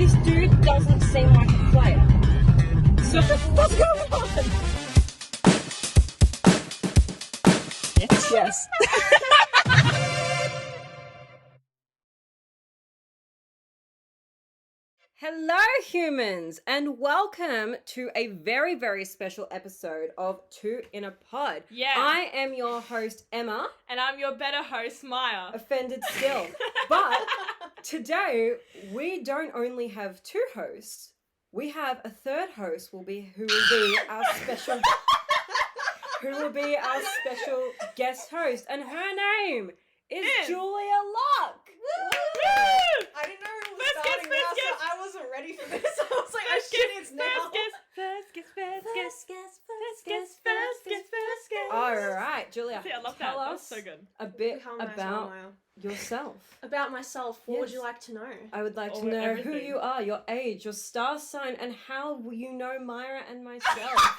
This dude doesn't seem like a player. So what's going on? Yes. Hello, humans, and welcome to a very, very special episode of Two in a Pod. Yeah. I am your host, Emma. And I'm your better host, Mya. Offended still. But today, we don't only have two hosts, we have a third host who will be our special guest host, and her name is Julia Locke. I didn't know it was starting now, so I wasn't ready for this. I was like, oh shit, it's now. First guest. All right, Julia. See, I love tell that. us That's so good. a bit about yourself. About myself, what would Yes. you like to know? I would like to know who you are, your age, your star sign, and how you know Mya and myself.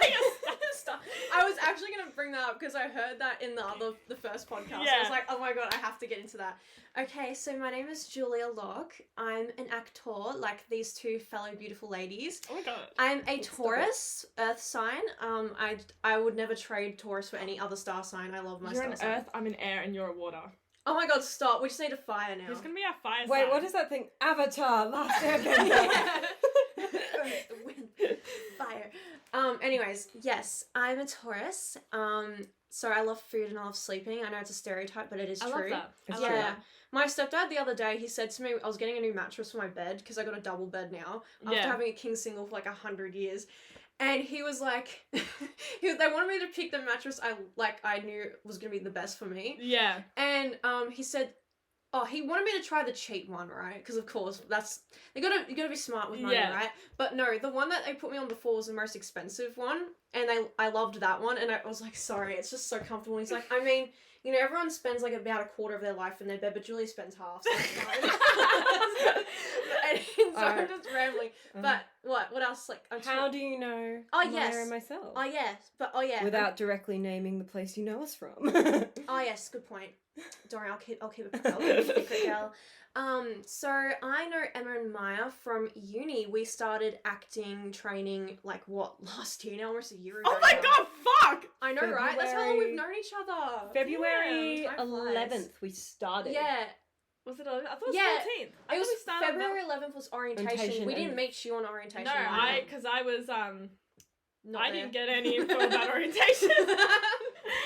I was actually going to bring that up because I heard that in the first podcast. Yeah. I was like, oh my god, I have to get into that. Okay, so my name is Julia Locke. I'm an actor, like these two fellow beautiful ladies. Oh my god. I'm a Taurus, earth sign. I would never trade Taurus for any other star sign. I love my You're star an sign. earth, I'm an air, and you're a water. Oh my god, stop. We just need a fire now. Who's gonna be our fire Wait, sign? what is that thing? Avatar, Last Airbender. The wind, fire. Anyways, yes, I'm a Taurus. So I love food and I love sleeping. I know it's a stereotype, but it is I true. love that. It's I love true. Yeah. My stepdad the other day, he said to me, I was getting a new mattress for my bed because I got a double bed now after Yeah. having a king single for like 100 years. And he was like, they wanted me to pick the mattress I knew was going to be the best for me. Yeah. And he said, he wanted me to try the cheap one, right? Because of course you gotta be smart with money, Yeah. right? But no, the one that they put me on before was the most expensive one, and I loved that one, and I was like, sorry, it's just so comfortable. And he's like, I mean, you know, everyone spends like about a quarter of their life in their bed, but Julie spends half. So it's fine. and so I'm just rambling. But what else? Like, How do you know Oh, Mya yes. and myself? Oh yes, but Without directly naming the place you know us from. Oh yes, good point. Don't worry, I'll keep it secret, girl. So I know Emma and Mya from uni. We started acting training last year now, almost a year ago. Oh my now. god, fuck! I know, right? That's how long we've known each other. February Yeah, time flies. 11th we started. Yeah, Was it 11th? I thought it was Yeah. 14th. it was we started February 11th was orientation. We didn't and- meet you on orientation. No, right? because I was Not I there. didn't get any info about orientation.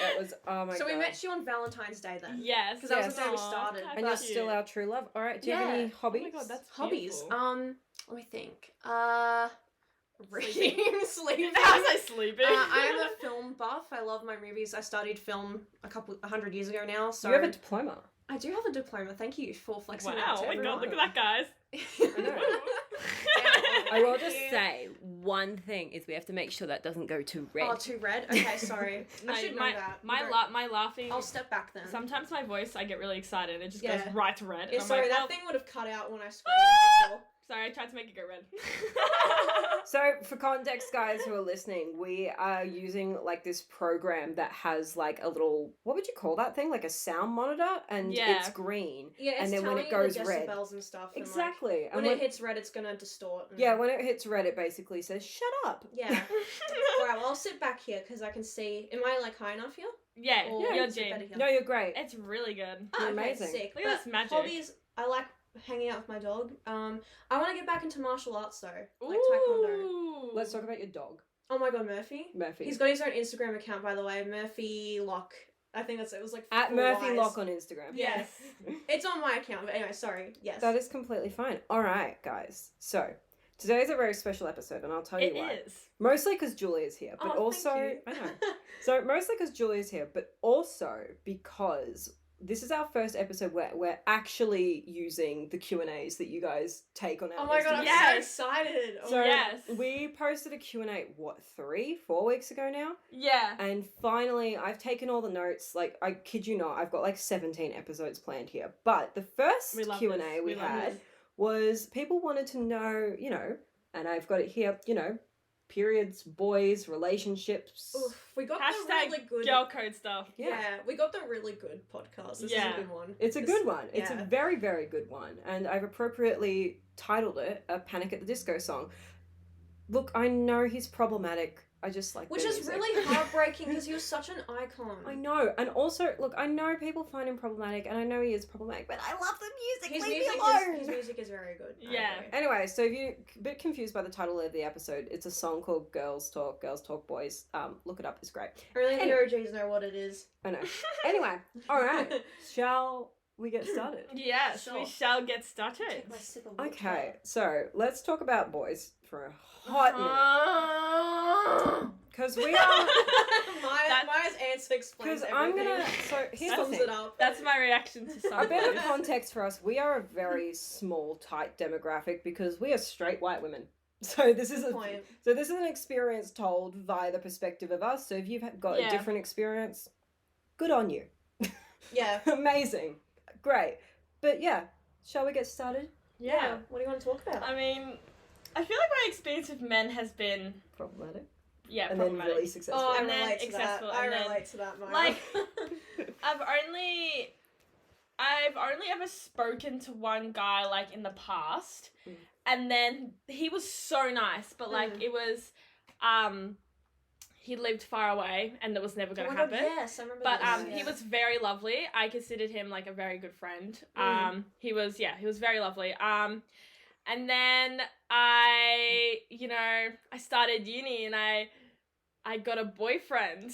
It was, oh my god. So we met you on Valentine's Day then. Yes, Because that was the day we Aw, started. how And you're cute. still our true love. All right, do you have Yeah. any hobbies? Oh my god, that's Hobbies. beautiful. Let me think. Reading, sleeping. How's I sleeping? I am a film buff. I love my movies. I studied film 100 years ago now, so You have a diploma. I do have a diploma. Thank you for flexing Wow, that to oh my god, everyone. look at that, guys. I will just say one thing is we have to make sure that doesn't go too red. Oh, too red? Okay, sorry. I should know that. My laughing. I'll step back then. Sometimes my voice, I get really excited. It just Yeah. goes right to red. Yeah, and I'm sorry, like, that well, thing would have cut out when I screamed before. Sorry, I tried to make it go red. So for context, guys who are listening, we are using like this program that has like a little, what would you call that thing? Like a sound monitor, and Yeah. it's green. Yeah, it's And then when telling it goes you the red. decibels and stuff. And Exactly. like, And when it hits red, it's gonna distort. And... yeah, when it hits red, it basically says "shut up." Yeah. Alright, well, I'll sit back here because I can see. Am I like high enough here? Yeah, Or you're is it better Jane. here? No, you're great. It's really good. Oh, You're okay, amazing. sick. Look at this magic. Hobbies, I like hanging out with my dog. I want to get back into martial arts though, like Ooh. taekwondo. Let's talk about your dog, Oh my god, Murphy. Murphy. He's got his own Instagram account, by the way, Murphy Locke. I think it was like At 4 Murphy Ys. Locke on Instagram. Yes. It's on my account, but anyway, sorry. Yes. That is completely fine. All right, guys. So today is a very special episode, and I'll tell you It why. is. Mostly because Julia's here, but Oh, also thank you. I know. So mostly because Julia's here, but also because this is our first episode where we're actually using the Q&As that you guys take on our Oh my god, I'm Instagram. Yes. so excited. Oh So my Yes. we posted a Q&A, 3-4 weeks ago now? Yeah. And finally, I've taken all the notes. Like, I kid you not, I've got like 17 episodes planned here. But the first We love Q&A this. we We love had this. was people wanted to know, and I've got it here, periods, boys, relationships. Oof, we got the Hashtag really good. girl code stuff. Yeah, we got the really good podcast. This is Yeah. a good one. It's a good one. It's a yeah. very, very good one. And I've appropriately titled it a Panic at the Disco song. Look, I know he's problematic. I just like Which their is music. really heartbreaking because he was such an icon. I know. And also, look, I know people find him problematic, and I know he is problematic, but I love the music. His Leave music me alone. his music is very good. I Yeah. agree. Anyway, so if you're a bit confused by the title of the episode, it's a song called Girls Talk Boys. Look it up, it's great. Only the Anyway. OGs know what it is. I know. Anyway, alright. Shall we get started? Yes, Sure. we shall get started. Take my sip of water. Okay, so let's talk about boys for a hot minute. Because we are. Maya's answer explains Because everything. I'm gonna. So here's the Sums thing. it up. That's my reaction to A some bit of boys. context for us: we are a very small, tight demographic because we are straight white women. So this is Point. an experience told via the perspective of us. So if you've got Yeah. a different experience, good on you. Yeah. Amazing, great. But yeah, shall we get started? Yeah. What do you want to talk about? I mean, I feel like my experience with men has been, Problematic, yeah, and then problematic. really successful. Oh, I And then relate to that. accessible, I and then- relate to that, Maya. like- I've only ever spoken to one guy like in the past, Mm. and then he was so nice, but like Mm. it was, he lived far away, and that was never Oh gonna my God, happen. yes, I remember But this, he yeah. was very lovely. I considered him like a very good friend. He was very lovely. And then I started uni and I got a boyfriend.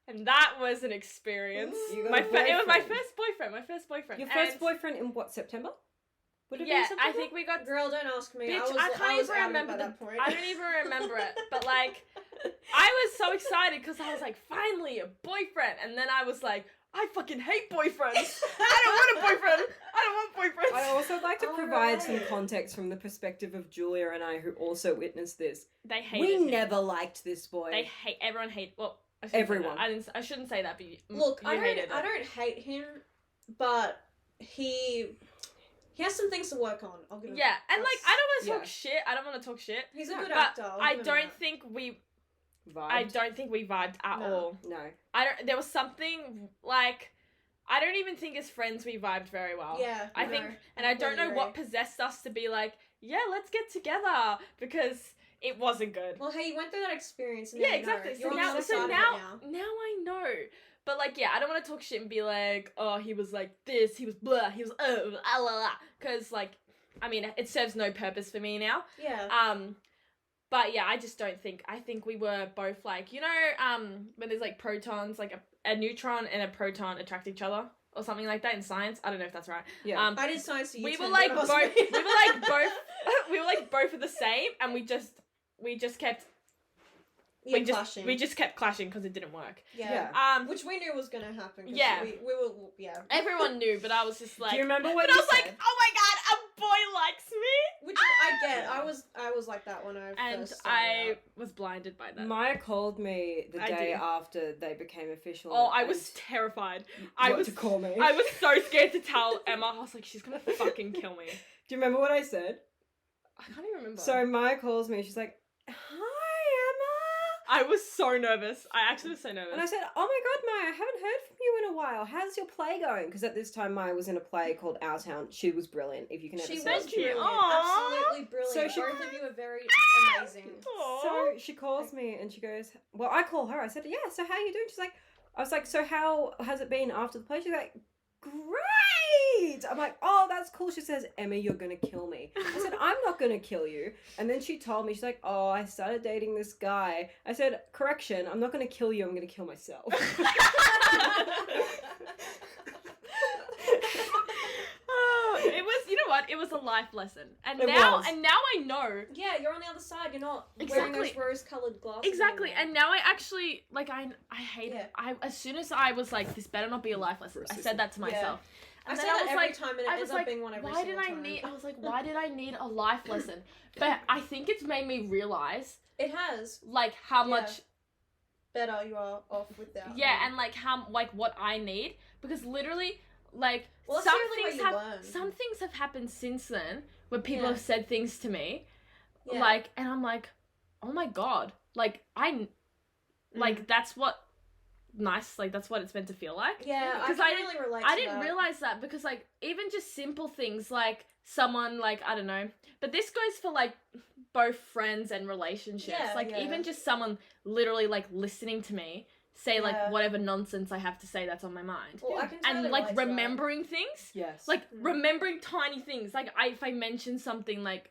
And that was an experience. You got My a it was my boyfriend. first boyfriend. Your first And- boyfriend in what, September? Would it Yeah, be September? I think we got. Girl, don't ask me. Bitch, I can't was even out remember by the. that point. I don't even remember it, but like, I was so excited because I was like, finally a boyfriend, and then I was like, I fucking hate boyfriends. I don't want a boyfriend. I don't want boyfriends. I also like to provide some Alright. context from the perspective of Julia and I, who also witnessed this. They hated We him. never liked this boy. They hate. Everyone hate. Well, I shouldn't say Everyone. that. I shouldn't say that, but you, Look, you I hated don't it. hate him, but he has some things to work on. I'll give him Yeah, that. and like I don't want to yeah. talk shit. I don't want to talk shit. He's a No, good But actor. I'll I give him don't that. think we. Vibed? I don't think we vibed at No. all. No. I don't. There was something like. I don't even think as friends we vibed very well. Yeah, I no, think, and I don't know completely what agree. possessed us to be like, yeah, let's get together because it wasn't good. Well, hey, you went through that experience. And Yeah, now you know. exactly. You're So on the now, other so side of it now I know. But like, yeah, I don't want to talk shit and be like, oh, he was like this, he was blah, he was la la, because like, I mean, it serves no purpose for me now. Yeah. But yeah, I just don't think. I think we were both like, you know, when there's like protons, like a neutron and a proton attract each other or something like that in science. I don't know if that's right. Yeah. I did science to you. We too, were like don't both. ask We me. were like both. We were like both of the same, and we just kept. Yeah, We just kept clashing because it didn't work. yeah. Which we knew was gonna happen. 'cause Yeah. We were. Yeah. Everyone knew, but I was just like. Do you remember what But I you was like, said? oh my god, a boy likes me, Which I get. I was like that when I and first started I out. was blinded by that. Maya called me the I day did. after they became official. Oh, I and was terrified. what I was to call me. I was so scared to tell Emma. I was like, she's gonna fucking kill me. Do you remember what I said? I can't even remember. So Maya calls me. She's like, "Hi, I was so nervous. I actually was so nervous. Emma." And I said, "Oh my God, Maya, I haven't heard from you in a while. How's your play going?" Because at this time, Maya was in a play called Our Town. She was brilliant. If you can ever She say was it. brilliant. Aw. Absolutely brilliant. So she- Both of you are very amazing. Aw. So she calls me and she goes, well, I call her. I said, yeah, so how you doing? She's like, I was like, so how has it been after the play? She's like, great. I'm like, oh, that's cool. She says, Emma, you're going to kill me. I said, I'm not going to kill you. And then she told me, she's like, oh, I started dating this guy. I said, correction, I'm not going to kill you. I'm going to kill myself. Oh, it was, you know what? It was a life lesson, and It now was. I know Yeah, you're on the other side. You're not wearing Exactly. those rose-colored glasses. exactly. anymore. And now I actually like I hate Yeah. it. I as soon as I was like, this better not be a life lesson. I said that to Yeah. myself. I And say then that was every like, time, and it I ends was up like, being one every why did single I time. need? I was like, why did I need a life lesson? But I think it's made me realize It has. like how Yeah. much. Better you are off without. Yeah, and like how like what I need, because literally like Well, that's some the only way things you have learn. some things have happened since then where people Yeah. have said things to me Yeah. like, and I'm like, oh my god, like that's what nice, like that's what it's meant to feel like. Yeah, I 'Cause can really relate to I didn't that. realize that, because like even just simple things like someone, like, I don't know, but this goes for like both friends and relationships. Yeah, like yeah. even just someone literally like listening to me say like Yeah. whatever nonsense I have to say that's on my mind. Well, I can And totally like relate to that. remembering things. Yes. Like Mm. remembering tiny things. Like if I mention something, like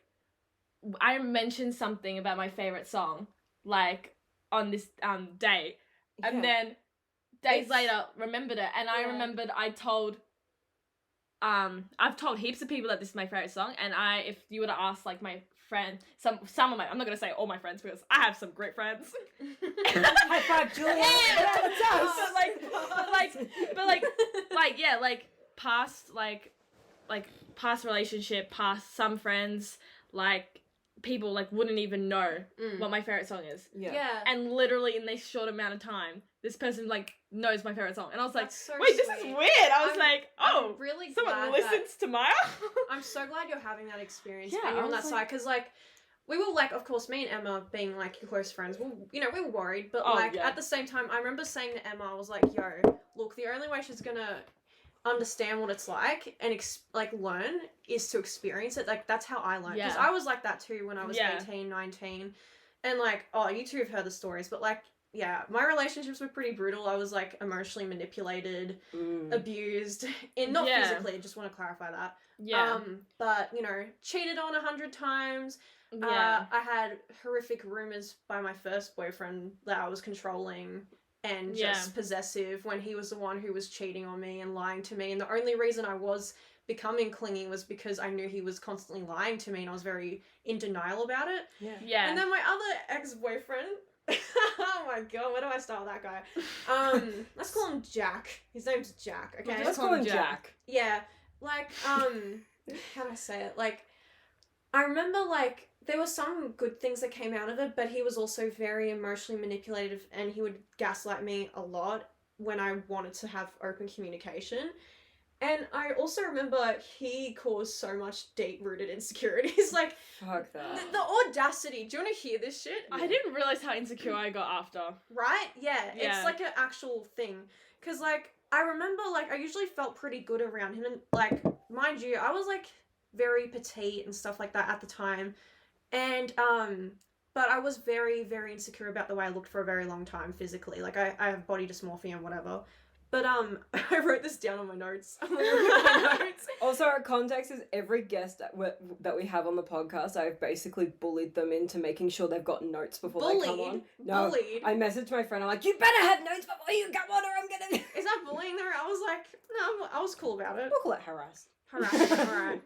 I mentioned something about my favorite song, like on this day, and Yeah. then days It's- later remembered it, and I Yeah. remembered I've told heaps of people that this is my favorite song, and if you were to ask like my friend, some of my, I'm not gonna say all my friends because I have some great friends. High five, Julia. Yeah, that's us. But like past relationship, past some friends, like people like wouldn't even know Mm. what my favorite song is. Yeah. And literally in this short amount of time, this person like knows my favorite song, and I was like, That's so wait, this is sweet. weird. I was I'm- like, oh, I'm really someone glad listens to Mya. I'm so glad you're having that experience Yeah, being I on that was side, because like we were like, of course, me and Emma being like your close friends, we were worried, but Oh, like yeah. at the same time, I remember saying to Emma, I was like, yo, look, the only way she's gonna understand what it's like and learn is to experience it. Like that's how I learned, because Yeah. I was like that too when I was Yeah. 18, 19, and like, oh, you two have heard the stories, but like, yeah, my relationships were pretty brutal. I was like emotionally manipulated, Mm. abused, and not Yeah. physically. I just want to clarify that. Yeah. But cheated on 100 times. Yeah. I had horrific rumors by my first boyfriend that I was controlling and Yeah. just possessive, when he was the one who was cheating on me and lying to me. And the only reason I was becoming clingy was because I knew he was constantly lying to me, and I was very in denial about it. Yeah. Yeah. And then my other ex-boyfriend, oh my god, where do I start with that guy? Let's call him Jack. His name's Jack, okay? Let's call him Jack. Yeah, like, how do I say it? Like, I remember, like, there were some good things that came out of it, but he was also very emotionally manipulative, and he would gaslight me a lot when I wanted to have open communication. And I also remember he caused so much deep-rooted insecurities. Like, Fuck that. the audacity. Do you want to hear this shit? I didn't realize how insecure I got after. Right? Yeah, Yeah. it's like an actual thing. Because, like, I remember, like, I usually felt pretty good around him. And, like, mind you, I was, like, very petite and stuff like that at the time. And, but I was very, very insecure about the way I looked for a very long time physically. Like, I have body dysmorphia and whatever. But, I wrote this down on my notes. I'm gonna read my notes. Also, our context is every guest that we have on the podcast, I've basically bullied them into making sure they've got notes before they come on. No, Bullied? I messaged my friend, I'm like, you better have notes before you come on or I'm gonna... Is that bullying there? I was like, no, I was cool about it. We'll call it harass. Harassment, alright.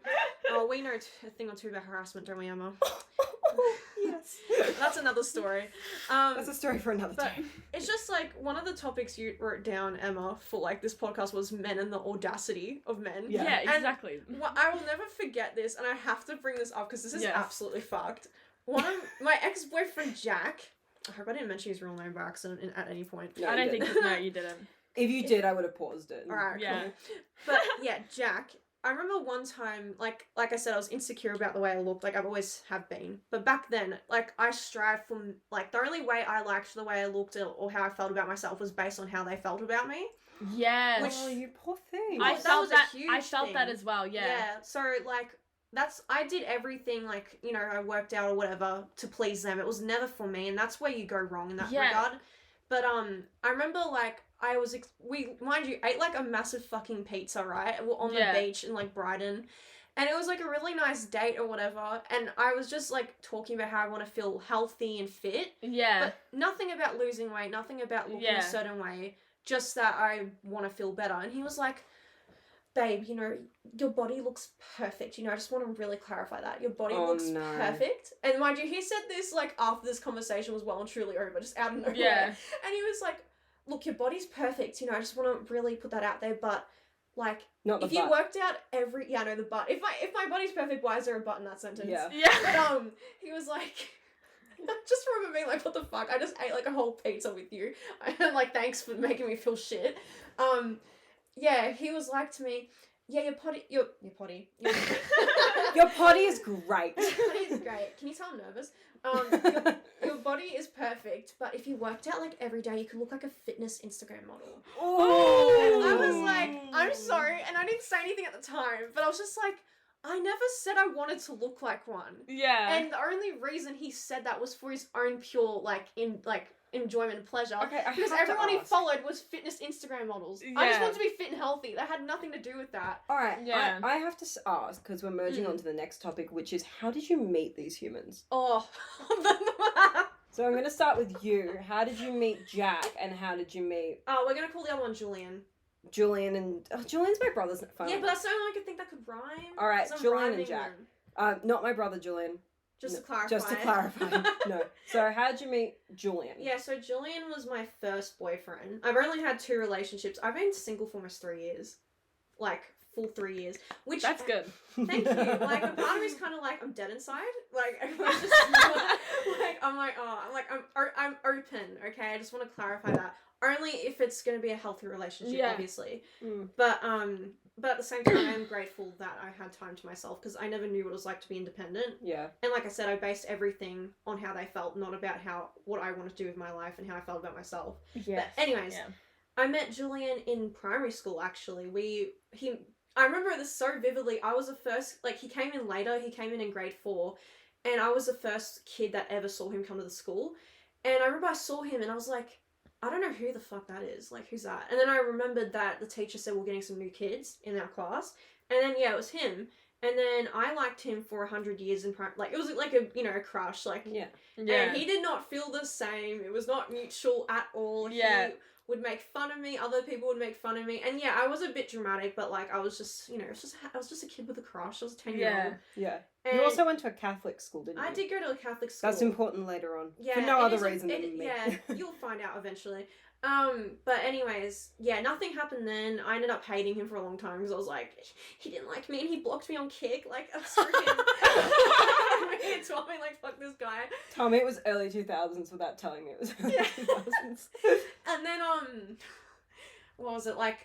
Oh, we know a thing or two about harassment, don't we, Emma? Yes. That's another story. That's a story for another But time. it's just like one of the topics you wrote down, Emma, for like this podcast was men and the audacity of men. Yeah. Yeah, And exactly. Well, I will never forget this, and I have to bring this up because this is Yes. absolutely fucked. One of my ex-boyfriend Jack. I hope I didn't mention his real name by accident at any point. No, I you don't didn't. think no, you didn't. If you did, I would have paused it. Alright, Yeah. cool. But yeah, Jack. I remember one time, like I said, I was insecure about the way I looked, like I've always have been. But back then, like I strived for, like the only way I liked the way I looked or how I felt about myself was based on how they felt about me. Yes. Which- Oh, you poor thing. I that felt was a that. huge I felt that thing. as well. Yeah. So like I did everything, like, I worked out or whatever to please them. It was never for me, and that's where you go wrong in that Yeah. regard. But I remember like I was we mind you ate like a massive fucking pizza, right? We're on Yeah. the beach in like Brighton. And it was like a really nice date or whatever, and I was just like talking about how I want to feel healthy and fit, Yeah. but nothing about losing weight, nothing about looking Yeah. a certain way, just that I want to feel better. And he was like, babe, your body looks perfect. I just want to really clarify that. Your body Oh, looks no. perfect. And mind you, he said this like after this conversation was well and truly over, just out of nowhere. Yeah. And he was like, look, your body's perfect. I just want to really put that out there. But like, Not the if you butt. worked out the butt. If my body's perfect, why is there a butt in that sentence? Yeah. Yeah. But he was like, I just remember being like, what the fuck? I just ate like a whole pizza with you. And like, thanks for making me feel shit. Yeah, he was like to me, Yeah, your potty. Your potty. Your potty is great. Your potty is great. Can you tell I'm nervous? Your body is perfect, but if you worked out like every day, you could look like a fitness Instagram model. Oh, And I was like, I'm sorry, and I didn't say anything at the time, but I was just like, I never said I wanted to look like one. Yeah. And the only reason he said that was for his own pure enjoyment and pleasure. Okay, I because have to everyone he ask. followed was fitness Instagram models. I just Yeah. wanted to be fit and healthy. That had nothing to do with that. All right, Yeah. I have to ask, because we're merging on to the next topic, which is, how did you meet these humans? Oh. So I'm going to start with you. How did you meet Jack, and how did you meet We're gonna call the other one Julian. Julian and... Oh, Julian's my brother's phone. Yeah, but that's the only one I could think that could rhyme. All right, 'Cause I'm Julian and rhyming Jack. them. Not my brother, Julian. Just No, to clarify. Just to clarify. No. So how did you meet Julian? Yeah, so Julian was my first boyfriend. I've only had 2 relationships. I've been single for almost 3 years. Like, full 3 years. Which That's good. Thank you. Like, a part of me's kind of like, I'm dead inside. Like, I'm just, I'm open, okay? I just want to clarify that. Only if it's going to be a healthy relationship, Yeah. obviously. Mm. But at the same time, I am grateful that I had time to myself, because I never knew what it was like to be independent. Yeah. And like I said, I based everything on how they felt, not about what I wanted to do with my life and how I felt about myself. Yes. But anyways, Yeah. I met Julian in primary school, actually. I remember this so vividly. I was the first, he came in later, he came in grade 4, and I was the first kid that ever saw him come to the school. And I remember I saw him and I was like, I don't know who the fuck that is. Like, who's that? And then I remembered that the teacher said we're getting some new kids in our class. And then, yeah, it was him. And then I liked him for 100 years in it was like a crush, Yeah. Yeah. and he did not feel the same. It was not mutual at all. Yeah. He would make fun of me. Other people would make fun of me. And yeah, I was a bit dramatic, but I was just, I was just a kid with a crush. I was a 10-year-old. Yeah. And You also went to a Catholic school, didn't you? I did go to a Catholic school. That's important later on. Yeah. For no it other is reason than me. Yeah, you'll find out eventually. But anyways, yeah, nothing happened then. I ended up hating him for a long time because I was like, he didn't like me and he blocked me on Kick. Screw him. He told me, fuck this guy. Tell me it was early 2000s without telling me it was early Yeah. 2000s. And then, what was it, I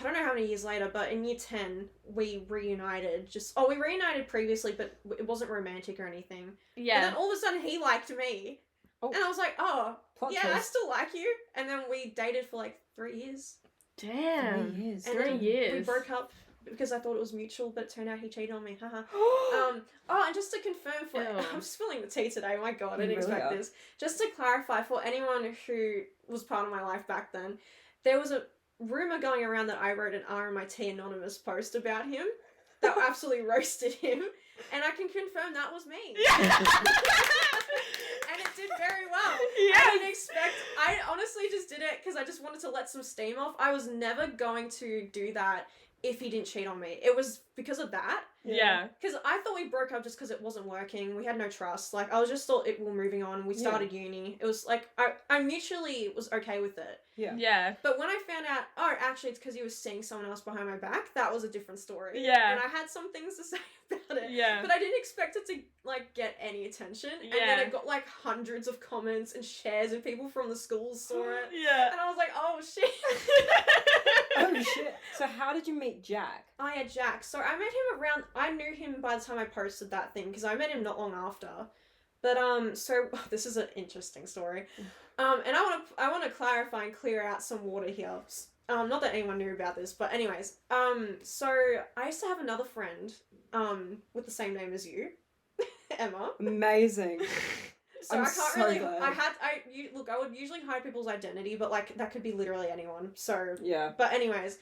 don't know how many years later, but in year 10, we reunited. We reunited previously, but it wasn't romantic or anything. Yeah. And then all of a sudden, he liked me. Oh. And I was like, oh, Plot yeah, I twist. still like you. And then we dated for 3 years. Damn. 3 years. And 3 then years. we broke up because I thought it was mutual, but it turned out he cheated on me. Haha. And just to confirm Ew. I'm spilling the tea today. My God, I You didn't really expect are. this. Just to clarify for anyone who was part of my life back then, there was a rumor going around that I wrote an RMIT anonymous post about him that absolutely roasted him, and I can confirm that was me. And it did very well. I didn't expect. I honestly just did it because I just wanted to let some steam off. I was never going to do that if he didn't cheat on me. It was because of that. Yeah. Because I thought we broke up just because it wasn't we had no trust. I just thought we were moving on. We started uni. It was I mutually was okay with it. Yeah. Yeah. But when I found out, actually it's because he was seeing someone else behind my back, that was a different story. Yeah. And I had some things to say about it. Yeah. But I didn't expect it to, get any attention. And then it got, hundreds of comments and shares and people from the schools saw it. Yeah. And I was like, oh, shit. Oh shit. So how did you meet Jack? I had Jack. So I met him I knew him by the time I posted that thing, because I met him not long after. But, so, this is an interesting story. And I want to clarify and clear out some water here. Not that anyone knew about this, but anyways. So I used to have another friend, with the same name as you, Emma. Amazing. So I'm I can't so really. glad. I would usually hide people's identity, but that could be literally anyone. So Yeah. But anyways,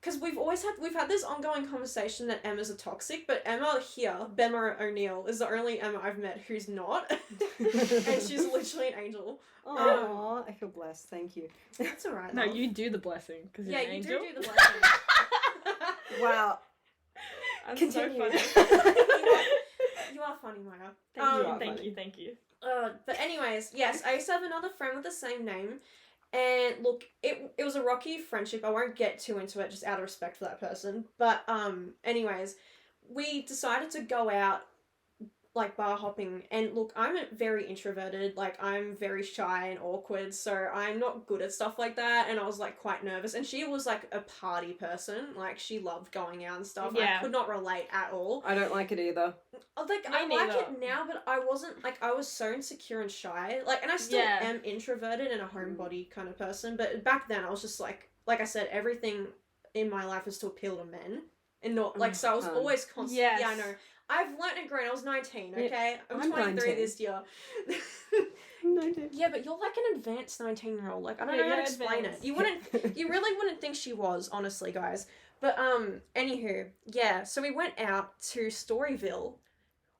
because we've had this ongoing conversation that Emma's a toxic, but Emma here, Bemma O'Neill, is the only Emma I've met who's not, and she's literally an angel. Aww, I feel blessed. Thank you. That's alright. No, love. you do the blessing because you're Yeah, an you angel. do the blessing. Wow. That's Continue. so funny. You are funny, Maya. Thank you. Thank you. But anyways, yes, I used to have another friend with the same name, and look, it was a rocky friendship. I won't get too into it, just out of respect for that person. But anyways, we decided to go out like bar hopping, and look, I'm very introverted, like I'm very shy and awkward, so I'm not good at stuff like that, and I was like quite nervous, and she was like a party person, like she loved going out and stuff. Yeah. I could not relate at all. I don't like it either. Like, Me I like neither. it now, but I wasn't, like, I was so insecure and shy, like, and I still Yeah. am introverted and a homebody kind of person, but back then I was just like I said, everything in my life was to appeal to men, and not, like, so I was always constant. Yes. Yeah, I know. I've learnt and grown. I was 19, Yeah, okay? I'm I'm 23 19. this year. Yeah, but you're like an advanced 19-year-old. Like, I don't know how to explain advanced. it. You really wouldn't think she was, honestly, guys. But, anywho, yeah, so we went out to Storyville.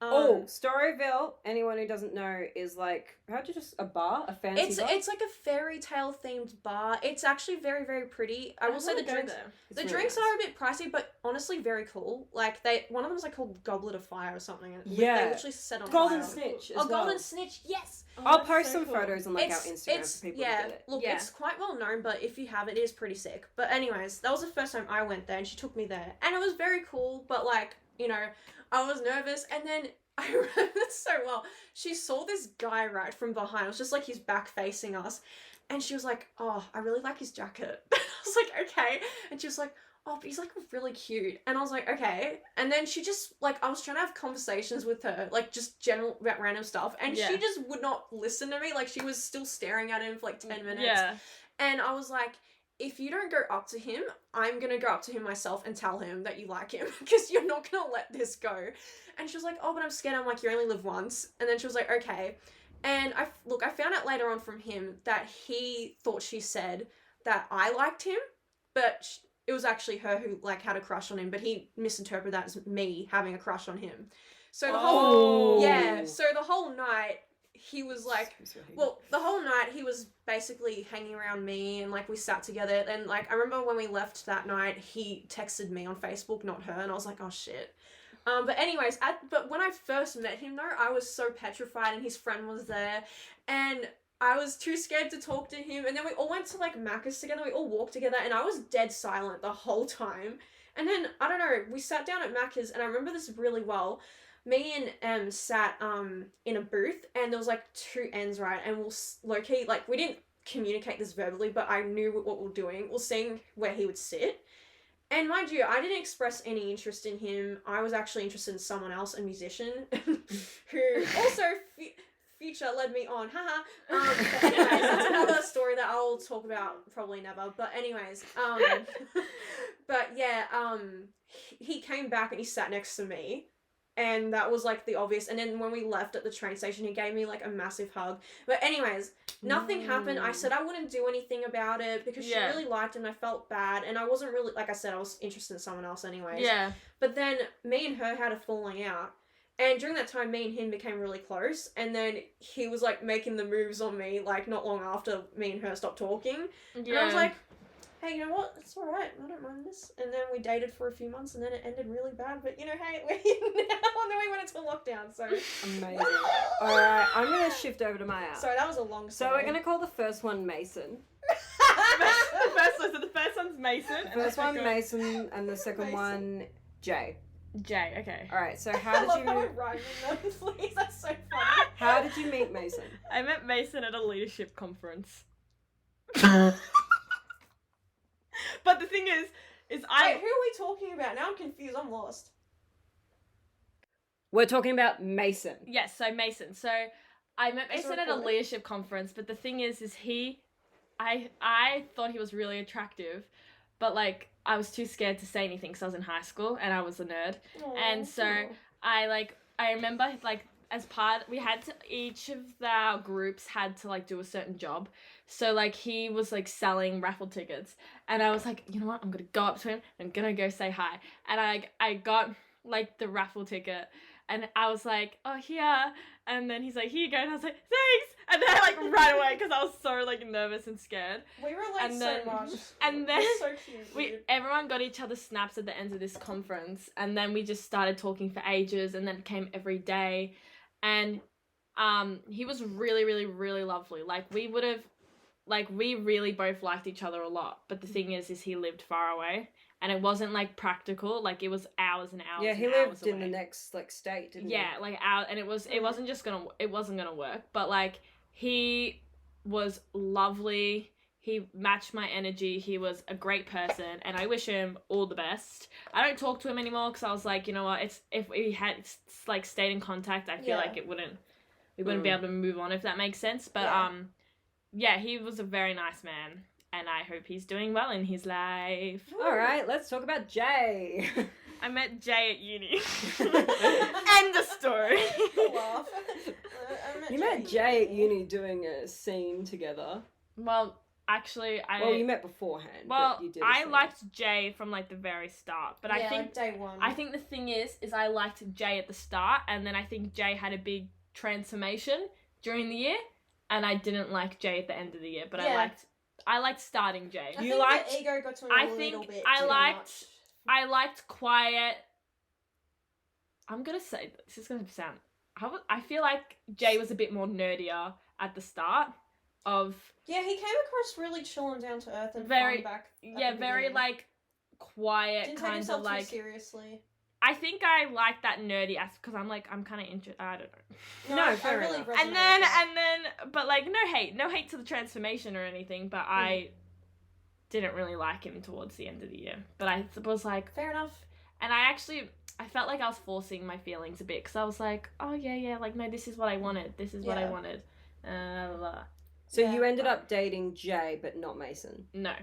Storyville, anyone who doesn't know, is like, how'd you just, a bar? A fancy bar? It's like a fairy tale themed bar. It's actually very, very pretty. I will say the drinks It's really drinks nice. are a bit pricey, but honestly very cool. Like, one of them is like called Goblet of Fire or something. And Yeah. they literally set on Golden fire. Snitch as Oh, well. Golden Snitch, yes. I'll that's post so some cool. photos on like our Instagram for people to get it. Look, Yeah. it's quite well known, but if you have it, it is pretty sick. But anyways, that was the first time I went there, and she took me there, and it was very cool. But like, you know, I was nervous, and then I remember so well. She saw this guy right from behind. It was just like his back facing us, and she was like, "Oh, I really like his jacket." I was like, "Okay," and she was like, "Oh, but he's like really cute," and I was like, "Okay," and then she just like, I was trying to have conversations with her, like just general about random stuff, and Yeah. she just would not listen to me. Like, she was still staring at him for like 10 minutes. Yeah. And I was like, if you don't go up to him, I'm gonna go up to him myself and tell him that you like him, because you're not gonna let this go. And she was like, "Oh, but I'm scared." I'm like, "You only live once." And then she was like, "Okay." And I found out later on from him that he thought she said that I liked him, but it was actually her who like had a crush on him, but he misinterpreted that as me having a crush on him. So the whole night he was like, the whole night he was basically hanging around me, and like we sat together, and like I remember when we left that night, he texted me on Facebook, not her, and I was like, "Oh shit." But anyways, but when I first met him though, I was so petrified, and his friend was there, and I was too scared to talk to him, and then we all went to like Macca's together, we all walked together, and I was dead silent the whole time. And then, I don't know, we sat down at Macca's, and I remember this really well. Me and Em sat in a booth, and there was like two ends, right, and we'll low-key, like, we didn't communicate this verbally, but I knew what we were doing. We're seeing where he would sit. And mind you, I didn't express any interest in him. I was actually interested in someone else, a musician, who also future led me on. Haha. But anyways, that's another story that I'll talk about probably never. But anyways, but yeah, he came back and he sat next to me. And that was like the obvious. And then when we left at the train station, he gave me like a massive hug. But anyways, nothing happened. I said I wouldn't do anything about it because she really liked him. I felt bad. And I wasn't really, like I said, I was interested in someone else anyways. Yeah. But then me and her had a falling out. And during that time, me and him became really close. And then he was like making the moves on me like not long after me and her stopped talking. Yeah. And I was like, hey, you know what? It's all right. I don't mind this. And then we dated for a few months, and then it ended really bad. But, you know, hey, we're here now. And then we went into lockdown, so. Amazing. All right, I'm going to shift over to my app. Sorry, that was a long story. So we're going to call the first one Mason. the first one's Mason. The first one Mason, and the second Mason. one Jay. Jay, okay. All right, so I how love did how we're you... rhyming those, please. That's so funny. How did you meet Mason? I met Mason at a leadership conference. But the thing is Wait, who are we talking about? Now I'm confused. I'm lost. We're talking about Mason. Yes, so Mason. So I met Is it Mason at a recorded? leadership conference, but the thing is I thought he was really attractive, but like I was too scared to say anything because I was in high school and I was a nerd. And so I remember like as part each of our groups had to like do a certain job. So like he was like selling raffle tickets, and I was like, you know what, I'm gonna go up to him, I'm gonna go say hi. And I got like the raffle ticket, and I was like, oh, here. And then he's like, here you go. And I was like, thanks. And then I like ran away because I was so like nervous and scared. We relate and so then- much. and then We're so cute, dude. Everyone got each other snaps at the end of this conference, and then we just started talking for ages, and then it came every day. And he was really, really, really lovely. Like we really both liked each other a lot. But the thing is he lived far away, and it wasn't like practical. Like it was hours and hours. Yeah, he and hours lived in away. the next like state, didn't Yeah, like out, and it wasn't just gonna, it wasn't gonna work. But like he was lovely. He matched my energy. He was a great person, and I wish him all the best. I don't talk to him anymore because I was like, you know what? It's if we had like stayed in contact, I feel like we wouldn't be able to move on, if that makes sense. But yeah, he was a very nice man, and I hope he's doing well in his life. All right, let's talk about Jay. I met Jay at uni. End of story. Laugh. You met Jay at uni doing a scene together. Well, actually, Well, you met beforehand. Well, but you did I liked Jay from like the very start, but I think like day one. I think the thing is I liked Jay at the start, and then I think Jay had a big transformation during the year, and I didn't like Jay at the end of the year, but I liked starting Jay. I think the ego got to him a little bit too much. I liked quiet. I'm gonna say this is gonna sound. I feel like Jay was a bit more nerdier at the start of. Yeah, he came across really chill and down to earth and very fun back. Very like quiet, Didn't take kind himself of like. too seriously. I think I like that nerdy aspect because I'm kind of interested. I don't know. No, I fair really enough. resonate And with then, that. but like no hate to the transformation or anything, but I didn't really like him towards the end of the year. But I was like, Fair enough. and I felt like I was forcing my feelings a bit because I was like, oh yeah, like no, this is what I wanted. This is what I wanted. So you ended up dating Jay, but not Mason. No,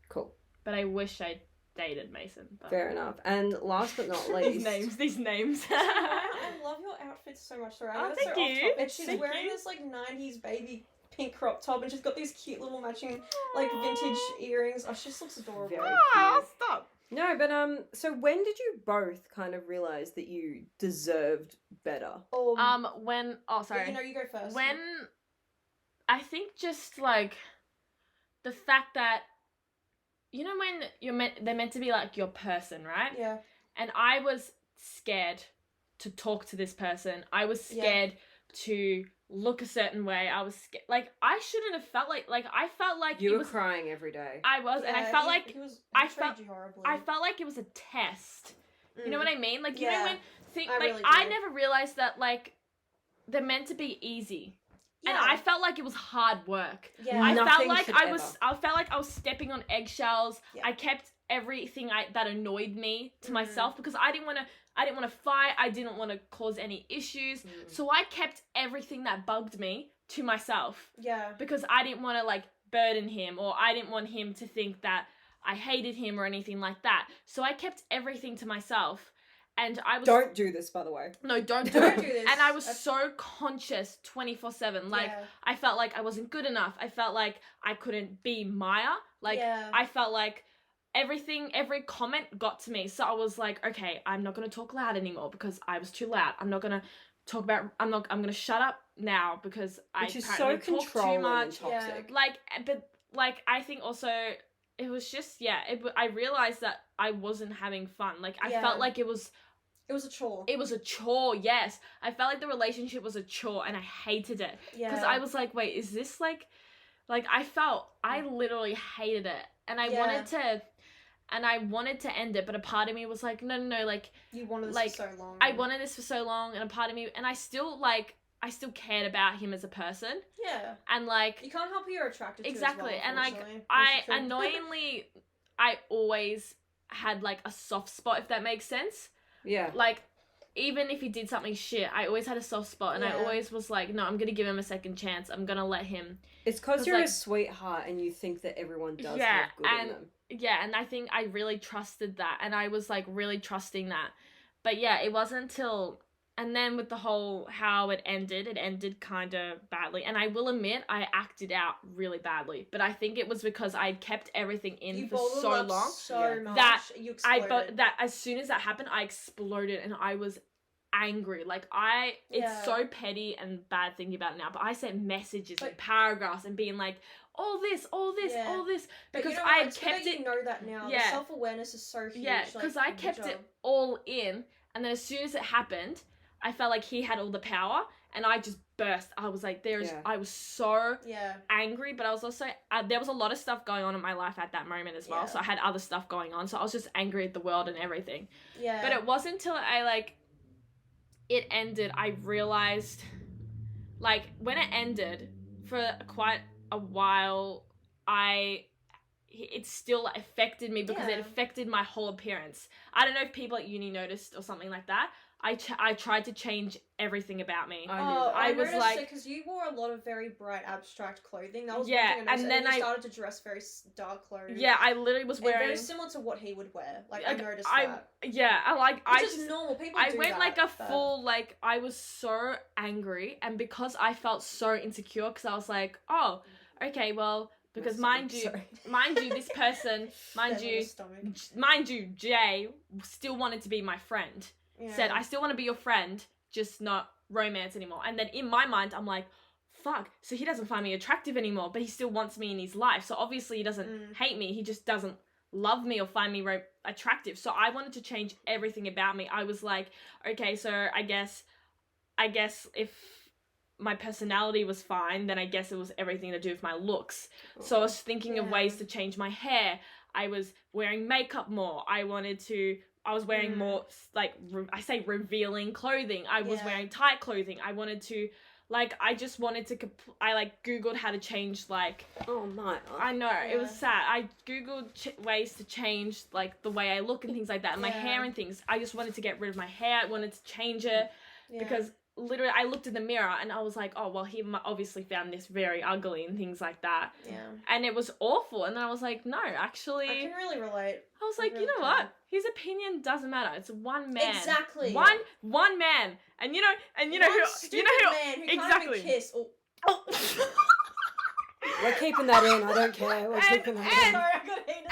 Cool. but I wish I dated Mason. But... Fair enough. And last but not least, these names. I love your outfits so much. Sorry, I know Oh, it's so thank you. off topic. She's Thank wearing you. this like 90s baby pink crop top, and she's got these cute little matching like vintage earrings. Oh, she just looks adorable. Very Oh, cute. stop. No, but so when did you both kind of realize that you deserved better? When sorry. You go first. When I think just like the fact that when they're meant to be like your person, right? Yeah. And I was scared to talk to this person. I was scared to look a certain way. I was scared. Like I shouldn't have felt like I felt like You it were was crying every day. I was, and I felt like I felt you horribly. I felt like it was a test. You know what I mean? Like you know when I really I do. never realized that like they're meant to be easy. Yeah. And I felt like it was hard work. Yeah. I Nothing felt like should I ever. felt like I was stepping on eggshells. Yeah. I kept everything that annoyed me to myself because I didn't want to fight. I didn't want to cause any issues. So I kept everything that bugged me to myself. Yeah. Because I didn't want to like burden him, or I didn't want him to think that I hated him or anything like that. So I kept everything to myself. And I was Don't do this, by the way. No, don't do Don't it. do this. And I was so conscious 24/7. Like I felt like I wasn't good enough. I felt like I couldn't be Maya. Like I felt like every comment got to me. So I was like, okay, I'm not gonna talk loud anymore because I was too loud. I'm not gonna talk about. I'm gonna shut up now because Which is I so apparently talk too controlling much. and toxic. But I think also it was just I realized that I wasn't having fun. Like I felt like it was a chore. It was a chore, yes. I felt like the relationship was a chore and I hated it. Yeah. Because I was like, wait, is this like I literally hated it. And I wanted to end it, but a part of me was like, no, like You wanted this like, for so long. I wanted this for so long, and a part of me, and I still cared about him as a person. Yeah. And like You can't help who you're attracted to. exactly. As well, And like unfortunately. I Which is true. annoyingly I always had like a soft spot, if that makes sense. Yeah. Like, even if he did something shit, I always had a soft spot, and I Yeah. always was like, no, I'm gonna give him a second chance. I'm gonna let him. It's because 'Cause, you're like- a sweetheart and you think that everyone does Yeah, have good in and- them. Yeah, and I think I really trusted that, and I was like really trusting that. But yeah, it wasn't until, and then with the whole how it ended kind of badly. And I will admit, I acted out really badly, but I think it was because I kept everything in You for bottled so up long. so Yeah. much. That you exploded. That as soon as that happened, I exploded and I was angry. Like it's Yeah. so petty and bad thinking about it now, but I sent messages But- and paragraphs and being like, all this, Yeah. all this, But because you know I what? It's good kept that it. You know that now. Yeah. The self-awareness is so huge. Yeah, like, because I good kept it job. all in, and then as soon as it happened, I felt like he had all the power, and I just burst. I was like, Yeah. I was so Yeah. angry, but I was also, there was a lot of stuff going on in my life at that moment as well, Yeah. so I had other stuff going on, so I was just angry at the world and everything. Yeah. But it wasn't until it ended, I realized, when it ended, for quite a while, it still affected me because it Yeah. affected my whole appearance. I don't know if people at uni noticed or something like that. I tried to change everything about me. I was noticed like- it because you wore a lot of very bright abstract clothing. That was Yeah, one thing I noticed. and then you I- started to dress very dark clothes. Yeah, I literally was And wearing... very similar to what he would wear. Like, I Like, noticed I- that. Yeah, Which is normal. People I do went that, a but- full, I was so angry, and because I felt so insecure, because I was like, oh, okay, well, because mind you, this person, mind Feather on you, his stomach. mind you, Jay still wanted to be my friend. Yeah. Said, I still want to be your friend, just not romance anymore. And then in my mind, I'm like, fuck, so he doesn't find me attractive anymore, but he still wants me in his life. So obviously he doesn't hate me, he just doesn't love me or find me attractive. So I wanted to change everything about me. I was like, okay, so I guess if my personality was fine, then I guess it was everything to do with my looks. So I was thinking of Yeah. ways to change my hair. I was wearing makeup more. I was wearing more, I say revealing clothing. I was Yeah. wearing tight clothing. I wanted to, I just wanted to, I Googled how to change, Oh my. I know, it was Yeah. sad. I Googled ways to change, the way I look and things like that, and my Yeah. hair and things. I just wanted to get rid of my hair. I wanted to change it Yeah. because literally I looked in the mirror and I was like, oh, well, he obviously found this very ugly and things like that. Yeah. And it was awful. And then I was like, no, I actually, can really relate. I was I like, really you know can. what? His opinion doesn't matter. It's one man. Exactly. One man. And you know One who stupid man who exactly. can't even kiss. Or... Oh. We're keeping that in. I don't care. We're keeping that in. Sorry, I got hated.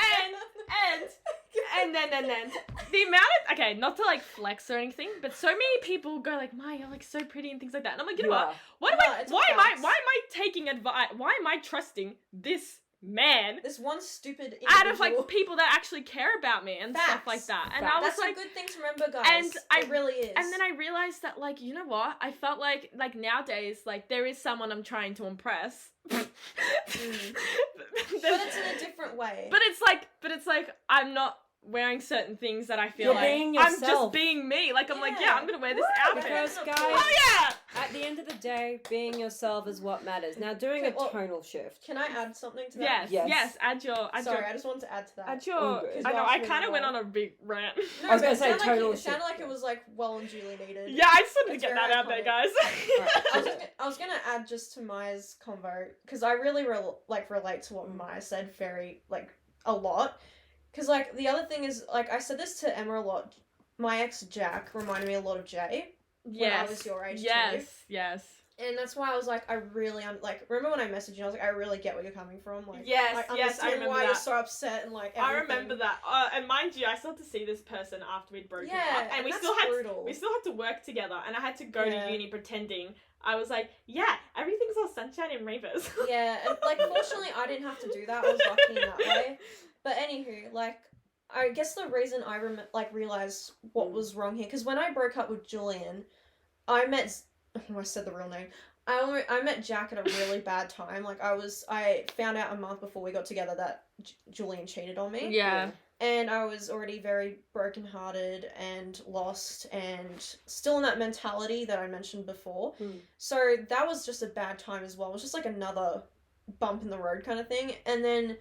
and then the amount of, okay, not to flex or anything, but so many people go Maya, you're so pretty and things like that. And I'm like, you know what? It's Why am I facts. taking advice? Why am I trusting this man This one stupid out of individual. people that actually care about me and stuff Facts. like that? And Facts. I was That's like, a good thing to remember, guys. and it really is. and then I realized that you know what? I felt like nowadays there is someone I'm trying to impress. But it's in a different way. But it's like I'm not wearing certain things that I feel You're like being I'm yourself. just being me. I'm like, yeah, I'm gonna wear this outfit. Because, guys, Oh yeah! at the end of the day, being yourself is what matters. Now, doing a Okay, well, tonal shift. Can I add something to that? Yes. Add your Sorry, I just wanted to add to that. add your. All good. I know. I kind of Well. went on a big rant. No, I was but gonna it say sounded tonal it sounded shift. like it was well and duly needed. Yeah, I just wanted to It's get that very out there, iconic. guys. I was gonna add just to Maya's convo because I really relate to what Maya said a lot. Because the other thing is I said this to Emma a lot. My ex Jack reminded me a lot of Jay. Yes. I was your age too. Yes. And that's why I was I really remember when I messaged you, I was I really get where you're coming from. Yes, I yes, I understand remember why that. you're so upset and I everything. remember that. And mind you, I still had to see this person after we'd broken Yeah, up, and we that's still had brutal. to work together, and I had to go Yeah. to uni pretending I was like, yeah, everything's all sunshine and rainbows. Yeah, and fortunately I didn't have to do that. I was lucky in that way. But anywho, I guess the reason I realized what was wrong here, because when I broke up with Julian, I met. Oh, I said the real name. I met Jack at a really bad time. I found out a month before we got together that Julian cheated on me. Yeah. And I was already very brokenhearted and lost and still in that mentality that I mentioned before. So that was just a bad time as well. It was just another bump in the road kind of thing. And then,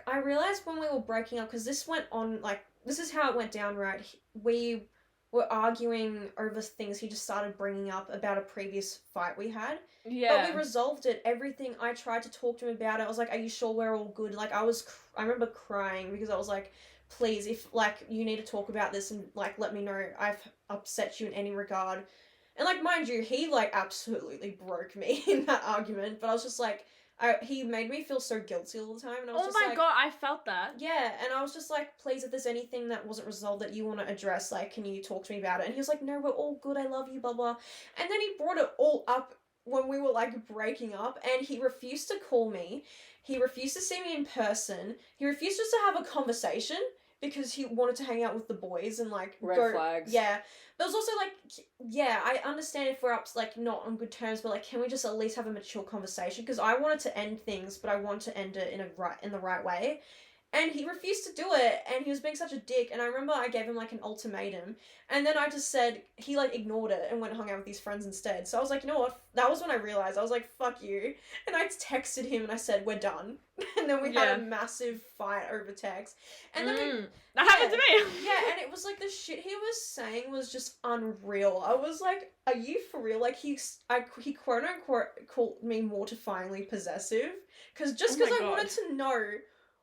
I realized when we were breaking up, because this went on, this is how it went down, right? We were arguing over things he just started bringing up about a previous fight we had. Yeah. But we resolved it. Everything. I tried to talk to him about it. I was like, are you sure we're all good? I remember crying because I was like, please, if, you need to talk about this and, let me know I've upset you in any regard. And, mind you, he, absolutely broke me in that argument. But I was just he made me feel so guilty all the time. And I was Oh just my god, I felt that. yeah, and I was just please, if there's anything that wasn't resolved that you want to address, can you talk to me about it? And he was like, no, we're all good, I love you, blah, blah. And then he brought it all up when we were, breaking up, and he refused to call me. He refused to see me in person. He refused just to have a conversation. because he wanted to hang out with the boys and like Red flags. Yeah. But it was also like, yeah, I understand if we're up to, like, not on good terms, but like, can we just at least have a mature conversation? Because I wanted to end things, but I want to end it in the right way. And he refused to do it, and he was being such a dick. And I remember I gave him like an ultimatum, and then I just said, he like ignored it and went and hung out with his friends instead. So I was like, you know what? That was when I realized, I was like, fuck you. And I texted him and I said, we're done. And then we had a massive fight over text. And then that happened to me. Yeah, and it was like the shit he was saying was just unreal. I was like, are you for real? Like he quote unquote called me mortifyingly possessive, because I wanted to know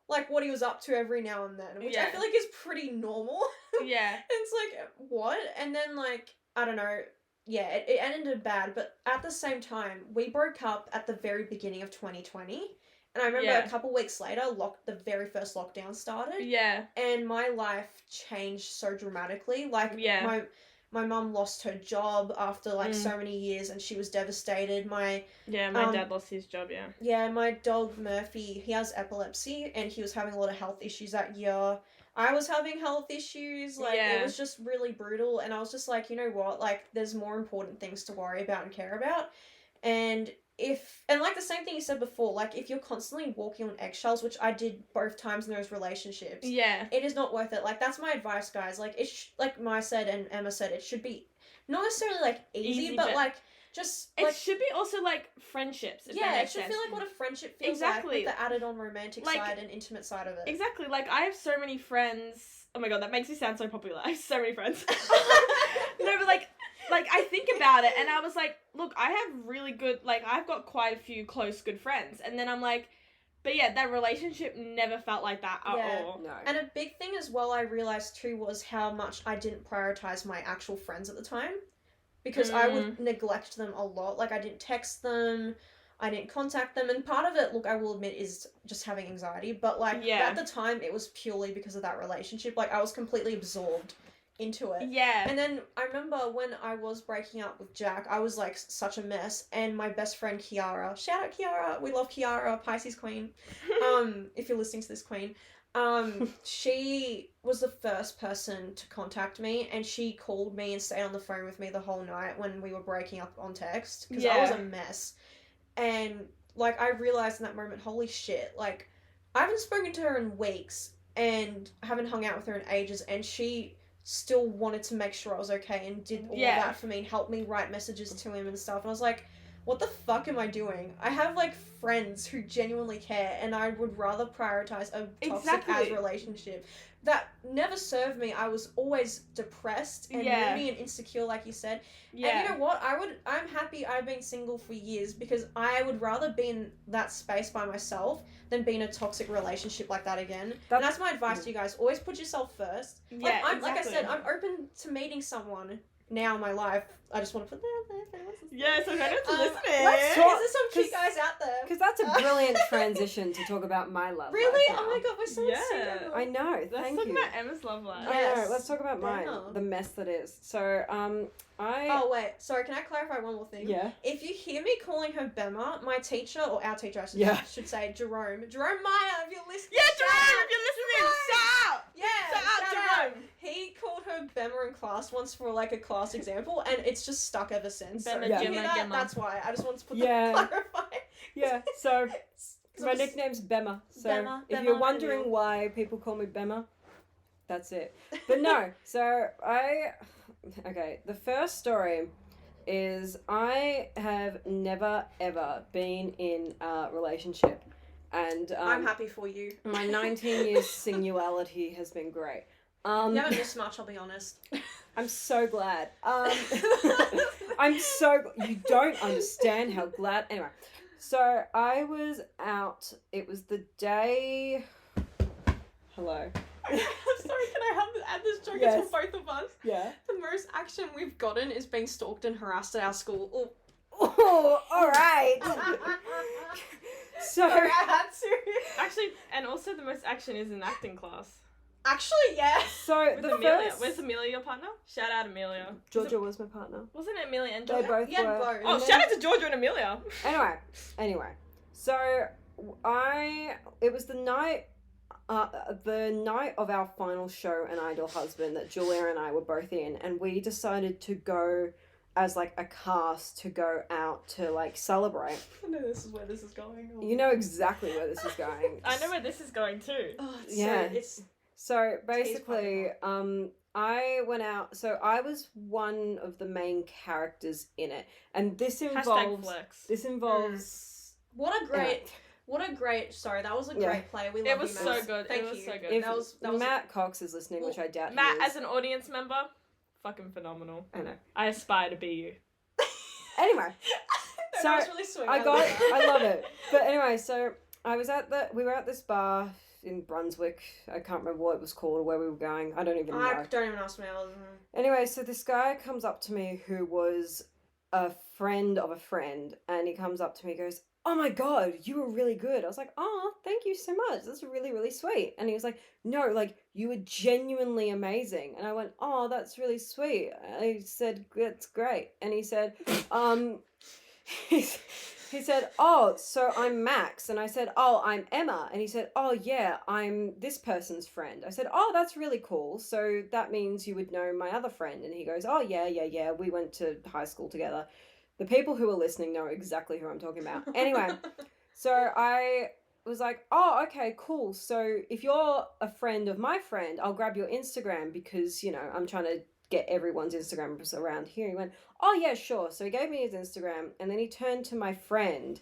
like what he was up to every now and then, which I feel like is pretty normal. Yeah. And it's like, what? And then like, I don't know, yeah, it ended bad, but at the same time, we broke up at the very beginning of 2020. And I remember a couple weeks later, the very first lockdown started. Yeah. And my life changed so dramatically. Like, my mum lost her job after, like, so many years, and she was devastated. My dad lost his job, Yeah, my dog, Murphy, he has epilepsy, and he was having a lot of health issues that year. I was having health issues. Like, it was just really brutal, and I was just like, you know what? Like, there's more important things to worry about and care about. And like the same thing you said before, like if you're constantly walking on eggshells, which I did both times in those relationships, it is not worth it. Like, that's my advice, guys. Like, like Mya said and Emma said, it should be not necessarily like easy, but like just it like, should be also like friendships. If that it makes should sense. feel like what a friendship feels like, with the added on romantic side and intimate side of it. Exactly. Like, I have so many friends. Oh my god, that makes me sound so popular. I have so many friends. No, but like I think about it, and I was like, look, I have really good, like, I've got quite a few close, good friends. And then I'm like, but yeah, that relationship never felt like that at all. No. And a big thing as well I realised too was how much I didn't prioritise my actual friends at the time. Because I would neglect them a lot. Like, I didn't text them, I didn't contact them. And part of it, look, I will admit, is just having anxiety. But, like, at the time, it was purely because of that relationship. Like, I was completely absorbed into it. Yeah. And then I remember when I was breaking up with Jack, I was like such a mess, and my best friend Kiara, shout out Kiara, we love Kiara, Pisces queen. If you're listening to this, queen, she was the first person to contact me, and she called me and stayed on the phone with me the whole night when we were breaking up on text, because I was a mess. And like, I realized in that moment, holy shit, like, I haven't spoken to her in weeks and haven't hung out with her in ages, and she still wanted to make sure I was okay and did all of that for me and helped me write messages to him and stuff. And I was like, what the fuck am I doing? I have like friends who genuinely care, and I would rather prioritize a toxic as relationship that never served me. I was always depressed and moody and insecure, like you said. And you know what? I'm happy I've been single for years, because I would rather be in that space by myself than be in a toxic relationship like that again. And that's my advice to you guys. Always put yourself first. Like, like I said, I'm open to meeting someone now in my life. I just want to put that out there. Yeah, so kind of listening. Let's talk. There's some cute guys out there. Because that's a brilliant transition to talk about my love Really? life now. Oh my god, we're so excited. I know. Let's talk about Emma's love life. I know. Let's talk about mine. The mess that is. So, Oh wait, sorry. Can I clarify one more thing? Yeah. If you hear me calling her Bemma, my teacher, or our teacher, should say Jerome Maya. If you're listening. Yeah, Jerome. If you're listening, shout out. Yeah. Shout out, Jerome. He called her Bemma in class once for like a class example, and it's just stuck ever since. Bemma, so if you hear that, that's why. I just wanted to put clarify. Yeah. So my nickname's Bemma. So if you're wondering why people call me Bemma, that's it. But no. So okay. The first story is I have never ever been in a relationship, and I'm happy for you. My 19 years singularity has been great. You haven't missed much, I'll be honest. I'm so glad. You don't understand how glad. Anyway, so I was out. It was the day. Hello. I'm sorry, can I add this joke? Yes. It's for both of us. Yeah. The most action we've gotten is being stalked and harassed at our school. Oh, all right. So sorry, I had to. Actually, and also the most action is in acting class. Actually, yeah. So With the Amelia. first. Where's Amelia your partner? Shout out Amelia. Georgia was my partner. Wasn't it Amelia and They Georgia? both Yeah, were. both. Oh, shout out to Georgia and Amelia. Anyway, so it was the night the night of our final show, An Idle Husband, that Julia and I were both in, and we decided to go as like a cast to go out to like celebrate. I know this is where this is going. You know exactly where this is going. I know where this is going too. Oh, Yeah. So fucking basically, I went out. So I was one of the main characters in it, and this involves. #flex. This involves. What a great. Sorry, that was a great play. We love It was you, Matt. so good. Thank it was you. so good. If That was Matt Cox is listening, which I doubt Matt, he is. as an audience member, fucking phenomenal. I know. I aspire to be you. Anyway, so that was really sweet. I love it. But anyway, so we were at this bar in Brunswick. I can't remember what it was called or where we were going. I don't even know. I don't even ask me. Anyway, so this guy comes up to me who was a friend of a friend, and he comes up to me and goes, "Oh my God, you were really good." I was like, "Oh, thank you so much. That's really, really sweet." And he was like, "No, like, you were genuinely amazing." And I went, "Oh, that's really sweet." I said, "That's great." And he said, he said, "Oh, so I'm Max." And I said, "Oh, I'm Emma." And he said, "Oh, yeah, I'm this person's friend." I said, "Oh, that's really cool. So that means you would know my other friend." And he goes, "Oh, yeah. We went to high school together." The people who are listening know exactly who I'm talking about. Anyway, so I was like, "Oh, okay, cool. So if you're a friend of my friend, I'll grab your Instagram because, I'm trying to get everyone's Instagram around here." He went, "Oh, yeah, sure." So he gave me his Instagram, and then he turned to my friend,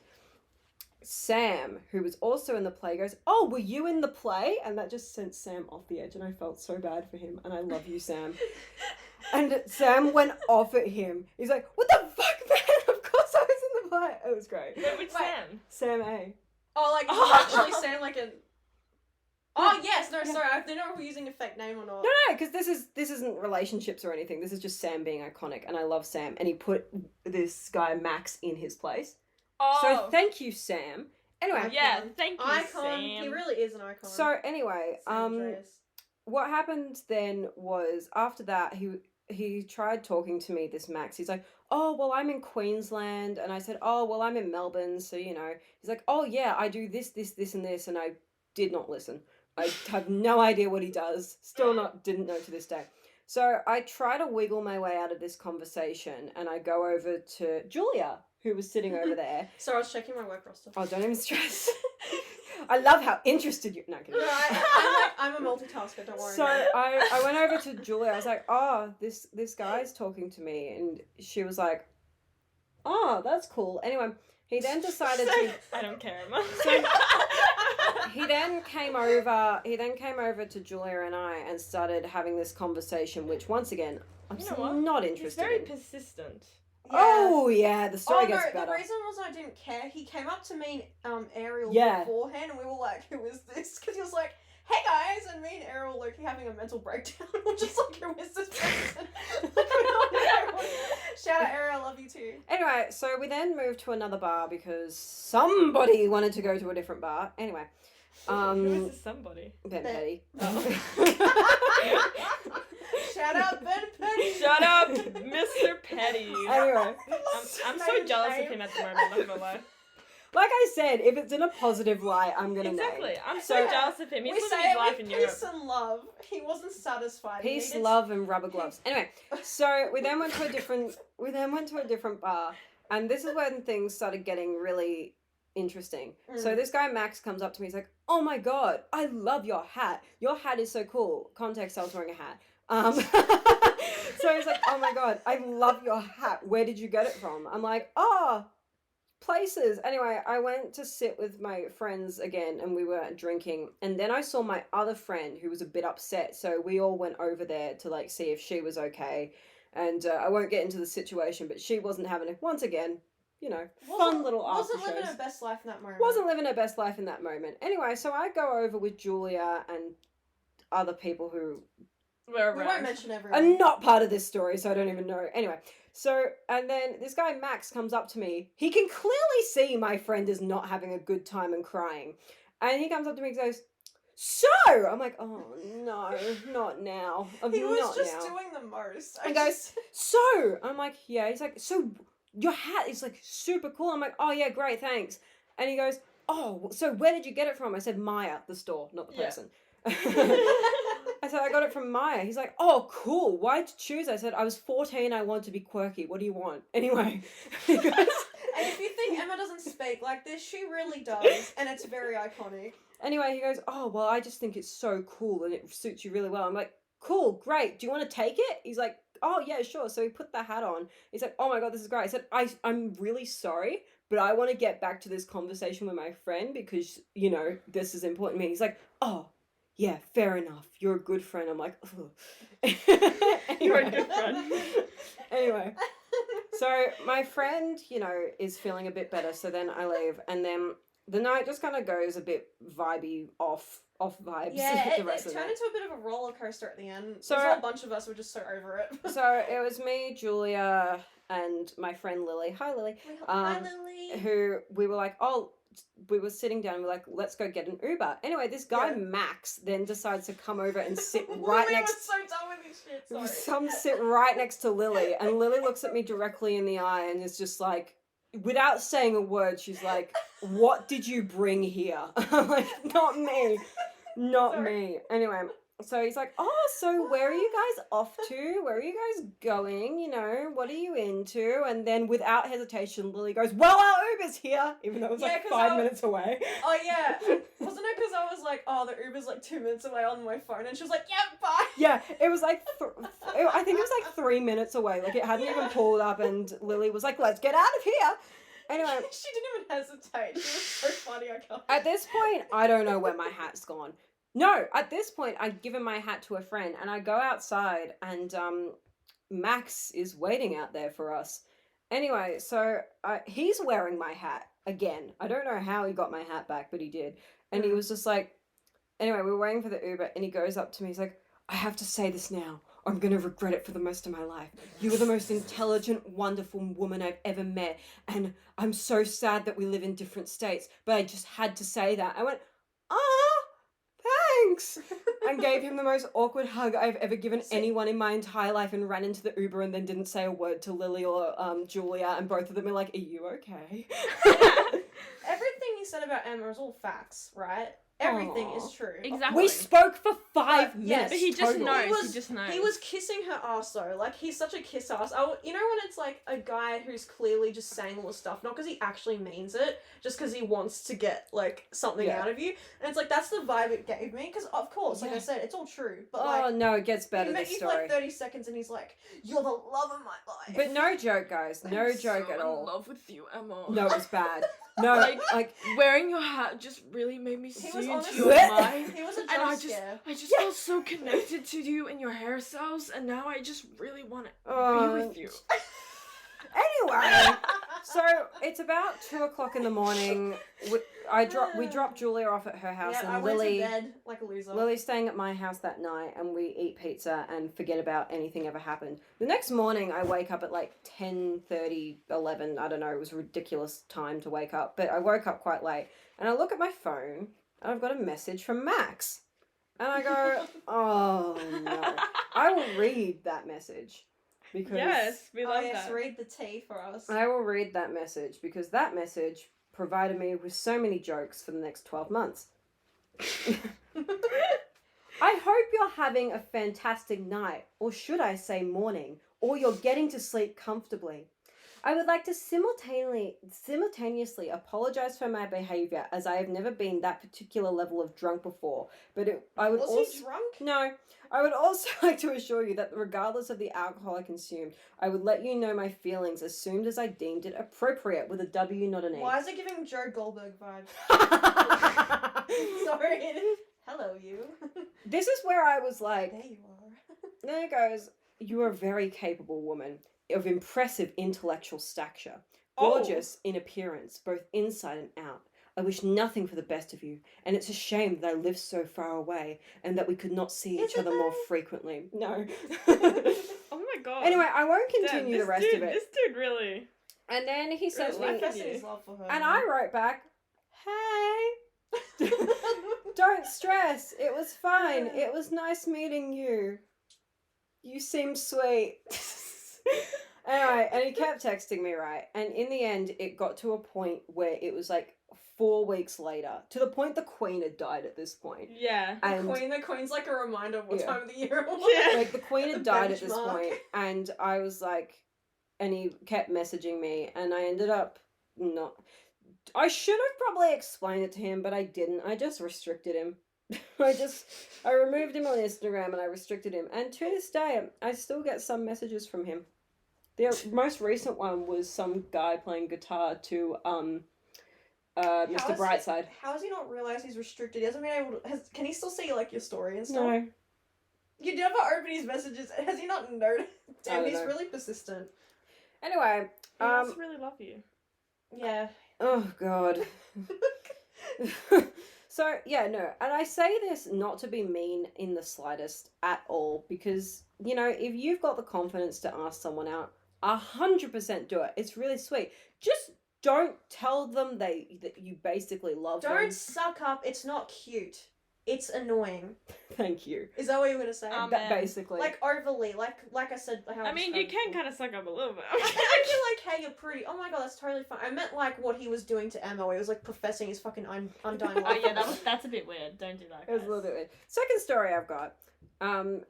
Sam, who was also in the play, goes, "Oh, were you in the play?" And that just sent Sam off the edge, and I felt so bad for him, and I love you, Sam. And Sam went off at him. He's like, "What the fuck, man? Of course I was in the play." It was great. Wait, which Sam? Sam A. Oh, like you actually sound like a. Oh yes, no, sorry. I don't know if we're using a fake name or not. No, because this isn't relationships or anything. This is just Sam being iconic, and I love Sam. And he put this guy Max in his place. Oh. So thank you, Sam. Anyway, Icon. Yeah, thank you, Icon. Sam. He really is an icon. so anyway, Sam Andreas. what happened then was after that he tried talking to me, this Max. He's like, "Oh, well, I'm in Queensland." And I said, "Oh, well, I'm in Melbourne." So, he's like, "Oh, yeah, I do this, and this." And I did not listen. I have no idea what he does. Didn't know to this day. So I try to wiggle my way out of this conversation, and I go over to Julia, who was sitting over there. Sorry, I was checking my work roster. Oh, don't even stress. I love how interested you... No, I'm kidding. No, I'm a multitasker, don't worry. So I went over to Julia. I was like, "Oh, this guy's talking to me." And she was like, "Oh, that's cool." Anyway, he then decided to... I don't care, Emma. So he then came over to Julia and I and started having this conversation, which once again, I'm You know what? not He's interested very in. persistent. Oh yeah, the story gets no, better. the reason was I didn't care. He came up to me and Ariel Yeah. beforehand, and we were like, "Who is this?" Because he was like, "Hey guys," and me and Ariel were having a mental breakdown. We're just like, "Who is this person?" Shout out Ariel, I love you too. Anyway, so we then moved to another bar because somebody wanted to go to a different bar. Anyway, Who is this somebody? Ben Ben. Petty. Shout out Ben Petty. Shut up, Mr. Petty. Anyway, I'm so jealous of him at the moment, not gonna lie. like I said, if it's in a positive light, I'm gonna Exactly. name. I'm so So- jealous of him. He's We living say his it life with in Europe. peace and love. He wasn't satisfied. He Peace, needed- love, and rubber gloves. Anyway, so we then went to a different bar, and this is when things started getting really interesting. So this guy Max comes up to me. He's like, "Oh my God, I love your hat. Your hat is so cool." Context: I was wearing a hat. So he's like, "Oh my God, I love your hat. Where did you get it from?" I'm like, "Oh, places." Anyway, I went to sit with my friends again, and we were drinking. And then I saw my other friend who was a bit upset. So we all went over there to see if she was okay. And I won't get into the situation, but she wasn't having it. Once again, fun little after Wasn't living her shows. best life in that moment. Wasn't living her best life in that moment. Anyway, so I go over with Julia and other people who We're We won't around. mention are everyone. not part of this story, so I don't even know. Anyway, so, and then this guy Max comes up to me. He can clearly see my friend is not having a good time and crying. And he comes up to me and goes, "So!" I'm like, "Oh, no, not now. He was Not just now." doing the most. And goes, "So!" I'm like, "Yeah." He's like, "So your hat is super cool." I'm like, "Oh, yeah, great, thanks." And he goes, "Oh, so where did you get it from?" I said, "Mya, the store, not the Yeah. person." I said, I got it from Maya. He's like, oh, cool. Why'd you choose? I said, I was 14. I wanted to be quirky. What do you want? Anyway. He goes, And if you think Emma doesn't speak like this, she really does. And it's very iconic. anyway, he goes, oh, well, I just think it's so cool and it suits you really well. I'm like, cool, great. Do you want to take it? He's like, oh, yeah, sure. So he put the hat on. He's like, oh my God, this is great. I said, I'm really sorry, but I want to get back to this conversation with my friend because, you know, this is important to me. He's like, oh, yeah, fair enough. You're a good friend. I'm like, You're a good friend. Anyway, so my friend, you know, is feeling a bit better. So then I leave, and then the night just kind of goes a bit vibey, off vibes. Yeah, the rest it of turned it. into a bit of a roller coaster at the end. So- There's a whole bunch of us were just so over it. So it was me, Julia, and my friend Lily. Hi, Lily. Hi, Lily. Who we were like, oh, we were sitting down and we're like, let's go get an Uber. Anyway, this guy, Yeah. Max, then decides to come over and sit We right were next so done with this shit. Sorry. Some sit right next to Lily, and Lily looks at me directly in the eye and is just like, without saying a word, she's like, what did you bring here? I'm like, not me. Not Sorry. me. Anyway, so he's like, oh, so where are you guys off to? Where are you guys going? You know, what are you into? And then without hesitation, Lily goes, well, our Uber's here, even though it was Yeah, like 'cause 5 I- minutes away. Oh yeah, wasn't it because I was like, oh, the Uber's like 2 minutes away on my phone, and she was like, yeah, bye. Yeah, it was like, I think it was like 3 minutes away. Like, it hadn't even Yeah. pulled up, and Lily was like, let's get out of here. Anyway, She didn't even hesitate. She was so funny. I can't. at this point, I don't know where my hat's gone. No, at this point, I'd given my hat to a friend, and I go outside, and Max is waiting out there for us. Anyway, so he's wearing my hat again. I don't know how he got my hat back, but he did. And he was just like, anyway, we were waiting for the Uber, and he goes up to me. He's like, I have to say this now, or I'm going to regret it for the rest of my life. You are the most intelligent, wonderful woman I've ever met, and I'm so sad that we live in different states, but I just had to say that. I went, thanks, and gave him the most awkward hug I've ever given anyone in my entire life, and ran into the Uber and then didn't say a word to Lily or Julia, and both of them are like, are you okay? Everything you said about Emma is all facts, right? Everything Aw. is true. Exactly. We spoke for 5 But, yes, minutes. But he just total. knows. He was- He just knows. He was kissing her ass though. Like, he's such a kiss ass. You know when it's like a guy who's clearly just saying all this stuff, not because he actually means it, just because he wants to get like something Yeah. out of you. And it's like that's the vibe it gave me. Because of course, like I Yeah. said, it's all true. But Oh like, no, it gets he better, met this you for story. like 30 seconds, and he's like, "You're the love of my life." But no joke, guys. No I'm joke so at in all. love with you, Emma. No, it was bad. No, like Wearing your hat just really made me see he was into honestly, your mind. he was a And I jump just, scare. I just felt so connected to you and your hairstyles, and now I just really want to Oh. be with you. anyway. So it's about 2:00 in the morning. We dropped Julia off at her house, Yeah, I and went Lily. to bed like a loser. Lily's staying at my house that night, and we eat pizza and forget about anything ever happened. The next morning, I wake up at like 10:30, 11. I don't know. It was a ridiculous time to wake up, but I woke up quite late, and I look at my phone, and I've got a message from Max, and I go, "Oh no!" I will read that message because Yes, we love Oh yes, that. read the tea for us. I will read that message because that message provided me with so many jokes for the next 12 months. I hope you're having a fantastic night, or should I say morning, or you're getting to sleep comfortably. I would like to simultaneously apologize for my behavior, as I have never been that particular level of drunk before, but I would Was also... he drunk? No, I would also like to assure you that regardless of the alcohol I consumed, I would let you know my feelings as soon as I deemed it appropriate, with a W, not an E. Why is it giving Joe Goldberg vibes? Sorry. Hello, you. This is where I was like, There you are. there it goes. You are a very capable woman of impressive intellectual stature, gorgeous in appearance, both inside and out. I wish nothing for the best of you, and it's a shame that I live so far away and that we could not see Is each it other more though? frequently. No. Oh my god. Anyway, I won't Damn, continue this the rest dude, of it. This dude really. And then he sends Really me, like Confessing his love for her. and I wrote back, "Hey, don't stress. It was fine. It was nice meeting you. You seem sweet." Anyway, and he kept texting me, right? And in the end, it got to a point where it was like 4 weeks later, to the point the Queen had died at this point. Yeah. And The Queen's like a reminder of what Yeah. time of the year it was. Yeah. like the Queen had The died at this benchmark. point, and I was like, and he kept messaging me, and I ended up not. I should have probably explained it to him, but I didn't. I just restricted him. I removed him on Instagram and I restricted him. And to this day, I still get some messages from him. The most recent one was some guy playing guitar to Mr. Brightside. How has he not realised he's restricted? He hasn't been able to. Can he still see like your story and stuff? No. You never open his messages. Has he not noticed? I Damn, don't he's know. really persistent. Anyway, He must really love you. Yeah. oh god. So yeah, no, and I say this not to be mean in the slightest at all, because you know, if you've got the confidence to ask someone out, 100% do it. It's really sweet. Just don't tell them that you basically love them. Don't suck up. It's not cute. It's annoying. Thank you. Is that what you were gonna say? That basically. Like overly, like I said. How I mean, you can kind of suck up a little bit. I feel like, hey, you're pretty. Oh my god, that's totally fine. I meant like what he was doing to Emma, where he was like professing his fucking undying love. Oh yeah, that's a bit weird. Don't do that. It was a little bit weird. Second story I've got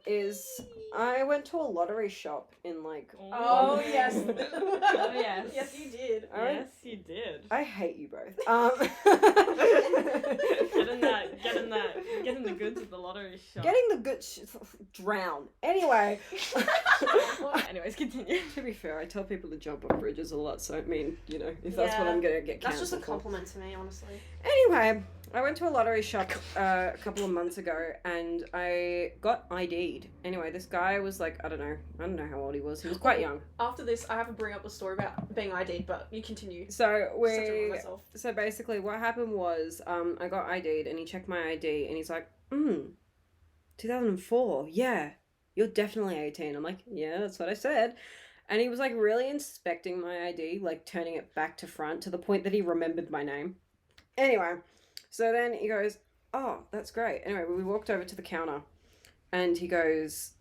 is I went to a lottery shop in like Oh yes. Oh yes. Yes, you did. Yes, you did. I hate you both. Getting the goods at the lottery shop. Getting the good drown. Anyway, Anyways, continue. to be fair, I tell people to jump off bridges a lot, so I mean, you know, if that's what Yeah. I'm gonna get That's just a cancelled for. compliment to me, honestly. Anyway, I went to a lottery shop a couple of months ago and I got ID'd. Anyway, this guy was like, I don't know how old he was. He was quite young. After this, I have to bring up a story about being ID'd, but you continue. So Such a myself. so basically what happened was I got ID'd and he checked my ID and he's like, 2004, yeah, you're definitely 18. I'm like, yeah, that's what I said. And he was like really inspecting my ID, like turning it back to front to the point that he remembered my name. Anyway, so then he goes, oh, that's great. Anyway, we walked over to the counter and he goes,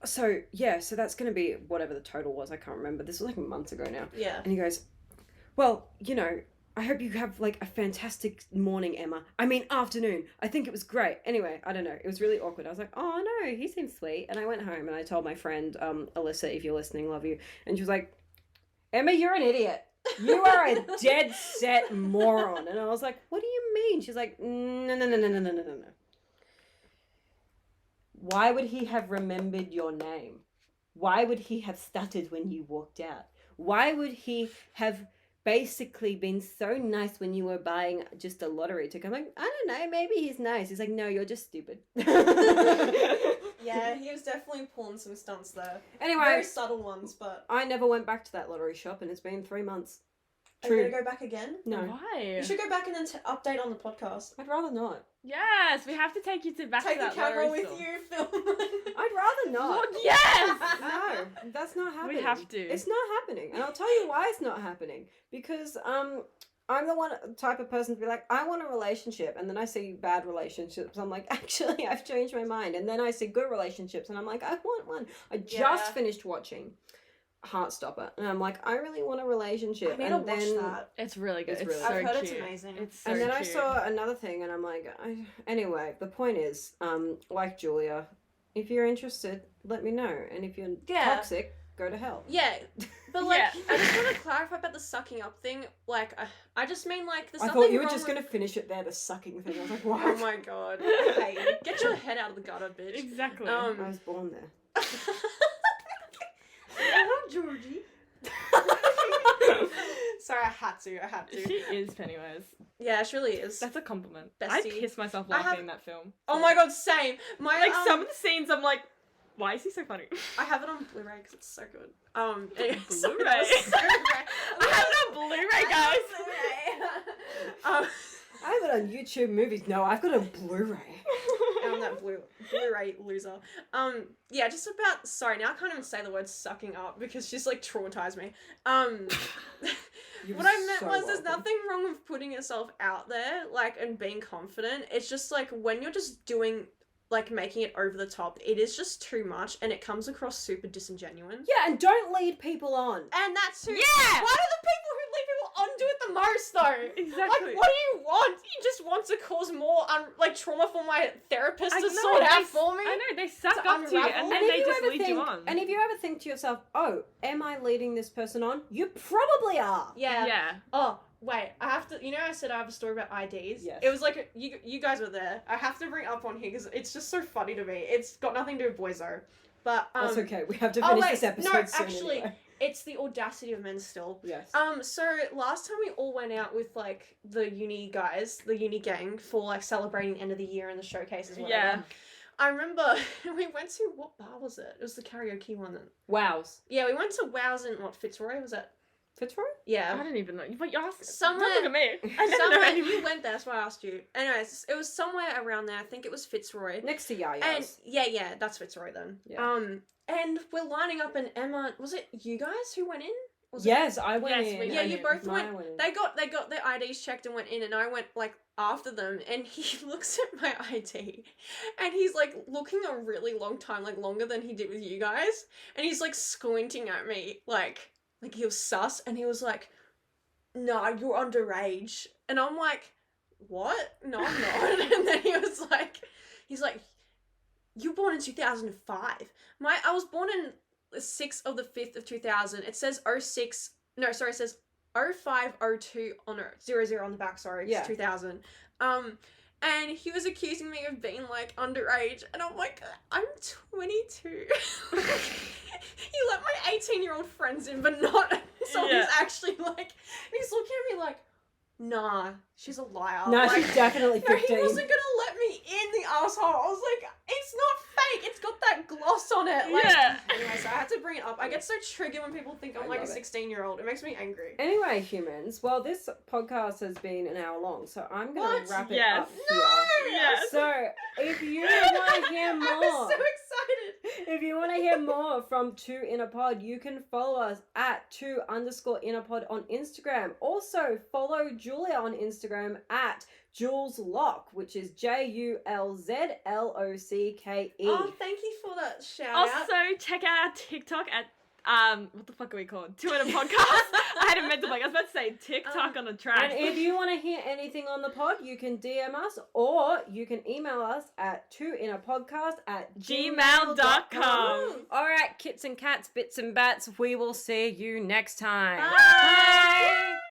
so yeah, so that's going to be whatever the total was. I can't remember. This was like months ago now. Yeah. And he goes, well, you know, I hope you have like a fantastic morning, Emma. I mean, afternoon. I think it was great. Anyway, I don't know. It was really awkward. I was like, oh no, he seems sweet. And I went home and I told my friend, Alyssa, if you're listening, love you. And she was like, Emma, you're an idiot. You are a dead set moron. And I was like, what do you mean? She's like, no. Why would he have remembered your name? Why would he have stuttered when you walked out? Why would he have basically been so nice when you were buying just a lottery ticket? I'm like, I don't know, maybe he's nice. He's like, no, you're just stupid. Yeah, he was definitely pulling some stunts there. Anyway, Very subtle ones, but... I never went back to that lottery shop and it's been 3 months. Are you going to go back again? No. Why? You should go back and then update on the podcast. I'd rather not. Yes, we have to take you to back Take to the that camera lottery with store. you, film. I'd rather not. Lord, yes! No, that's not happening. We have to. It's not happening. And I'll tell you why it's not happening. Because I'm the type of person to be like, I want a relationship, and then I see bad relationships. I'm like, actually, I've changed my mind. And then I see good relationships, and I'm like, I want one. I just finished watching Heartstopper, and I'm like, I really want a relationship. I need to watch that. It's really good. It's It's, really so I've heard cute. it's amazing. It's so And then I cute. saw another thing, and I'm like, anyway, the point is, like Julia, if you're interested, let me know. And if you're toxic, go to hell. Yeah, but like, Yeah. I just want to clarify about the sucking up thing. Like, I just mean like, there's I nothing thought you were wrong just with... going to finish it there, the sucking thing. I was like, what? Oh my god. Hey, get your head out of the gutter, bitch. Exactly. I was born there. Hello, Georgie. Sorry, I had to. She is Pennywise. Yeah, she really is. That's a compliment. I Bestie. piss myself I laughing have- in that film. Oh my god, same. My Like some of the scenes, I'm like, why is he so funny? I have it on Blu-ray because it's so good. Blu-ray. So good. I have it on Blu-ray, guys. I have it on YouTube movies. No, I've got a Blu-ray. I'm that Blu-ray loser. Yeah, just about. Sorry, now I can't even say the word sucking up because she's like traumatized me. You're What I meant so was there's welcome. nothing wrong with putting yourself out there, like, and being confident. It's just like when you're just doing, like, making it over the top, it is just too much and it comes across super disingenuous. Yeah, and don't lead people on. And that's who. Yeah! Why do the people who lead people on do it the most, though. Exactly. Like, what do you want? You just want to cause more, trauma for my therapist I to know, sort out they- for me? I know, they suck To up to you, unravel. and then they just lead you on. And if you ever think to yourself, oh, am I leading this person on? You probably are. Yeah. Yeah. Oh, wait, I have to, I said I have a story about IDs? Yes. It was like, you guys were there. I have to bring it up on here because it's just so funny to me. It's got nothing to do with boyzo. But, That's okay. We have to finish this episode no, soon actually, anyway. it's the audacity of men still. Yes. So last time we all went out with like the uni guys, the uni gang, for like celebrating the end of the year and the showcases. Whatever. Yeah. I remember we went to, what bar was it? It was the karaoke one. Wows. Yeah, we went to Wows in Fitzroy. Was that? Fitzroy? I Yeah. don't even know. But you asked. Somewhere- Don't look at me. I never know Somewhere, any. you went there, that's why I asked you. Anyways, it was somewhere around there. I think it was Fitzroy. Next to Yaya's. And yeah, that's Fitzroy then. Yeah. And we're lining up, and Emma, was it you guys who went in? Was it- Yes, I went Yes, in. we Yeah, went you in. both Mine went. in. They got their IDs checked and went in, and I went like after them, and he looks at my ID, and he's like looking a really long time, like longer than he did with you guys, and he's like squinting at me, like he was sus, and he was like, "No, you're underage," and I'm like, "What? No, I'm not." And then he's like, "You're born in 2005. I was born in the 6th of the 5th of 2000. It says 06. No, sorry, it says 0502 on 00 on the back. Sorry, it's Yeah. 2000. And he was accusing me of being like underage, and I'm like, I'm 22. He let my 18-year-old friends in, but not. So Yeah. he's actually like, he's looking at me like, nah, she's a liar. No, like, she's definitely no, 15. he wasn't gonna let me in, the asshole. I was like, it's not fake. It's got that gloss on it. Like, Yeah. Anyway, so I had to bring it up. I get so triggered when people think I'm I like a love it. 16-year-old. It makes me angry. Anyway, humans, well, this podcast has been an hour long, so I'm going What? to wrap it Yes. up No! here. Yes. So, if you want to hear I more, was so excited. if you want to hear more from 2InAPod, you can follow us at 2_InAPod on Instagram. Also, follow Julia on Instagram at Jules Locke, which is JULZLOCKE. Oh, thank you for that shout Also, out. check out our TikTok at what the fuck are we called? 2InAPodcast. I had a mental blank. I was about to say TikTok on a track. And if you want to hear anything on the pod, you can DM us or you can email us at 2inapodcast@gmail.com. All right, kits and cats, bits and bats, we will see you next time. Bye.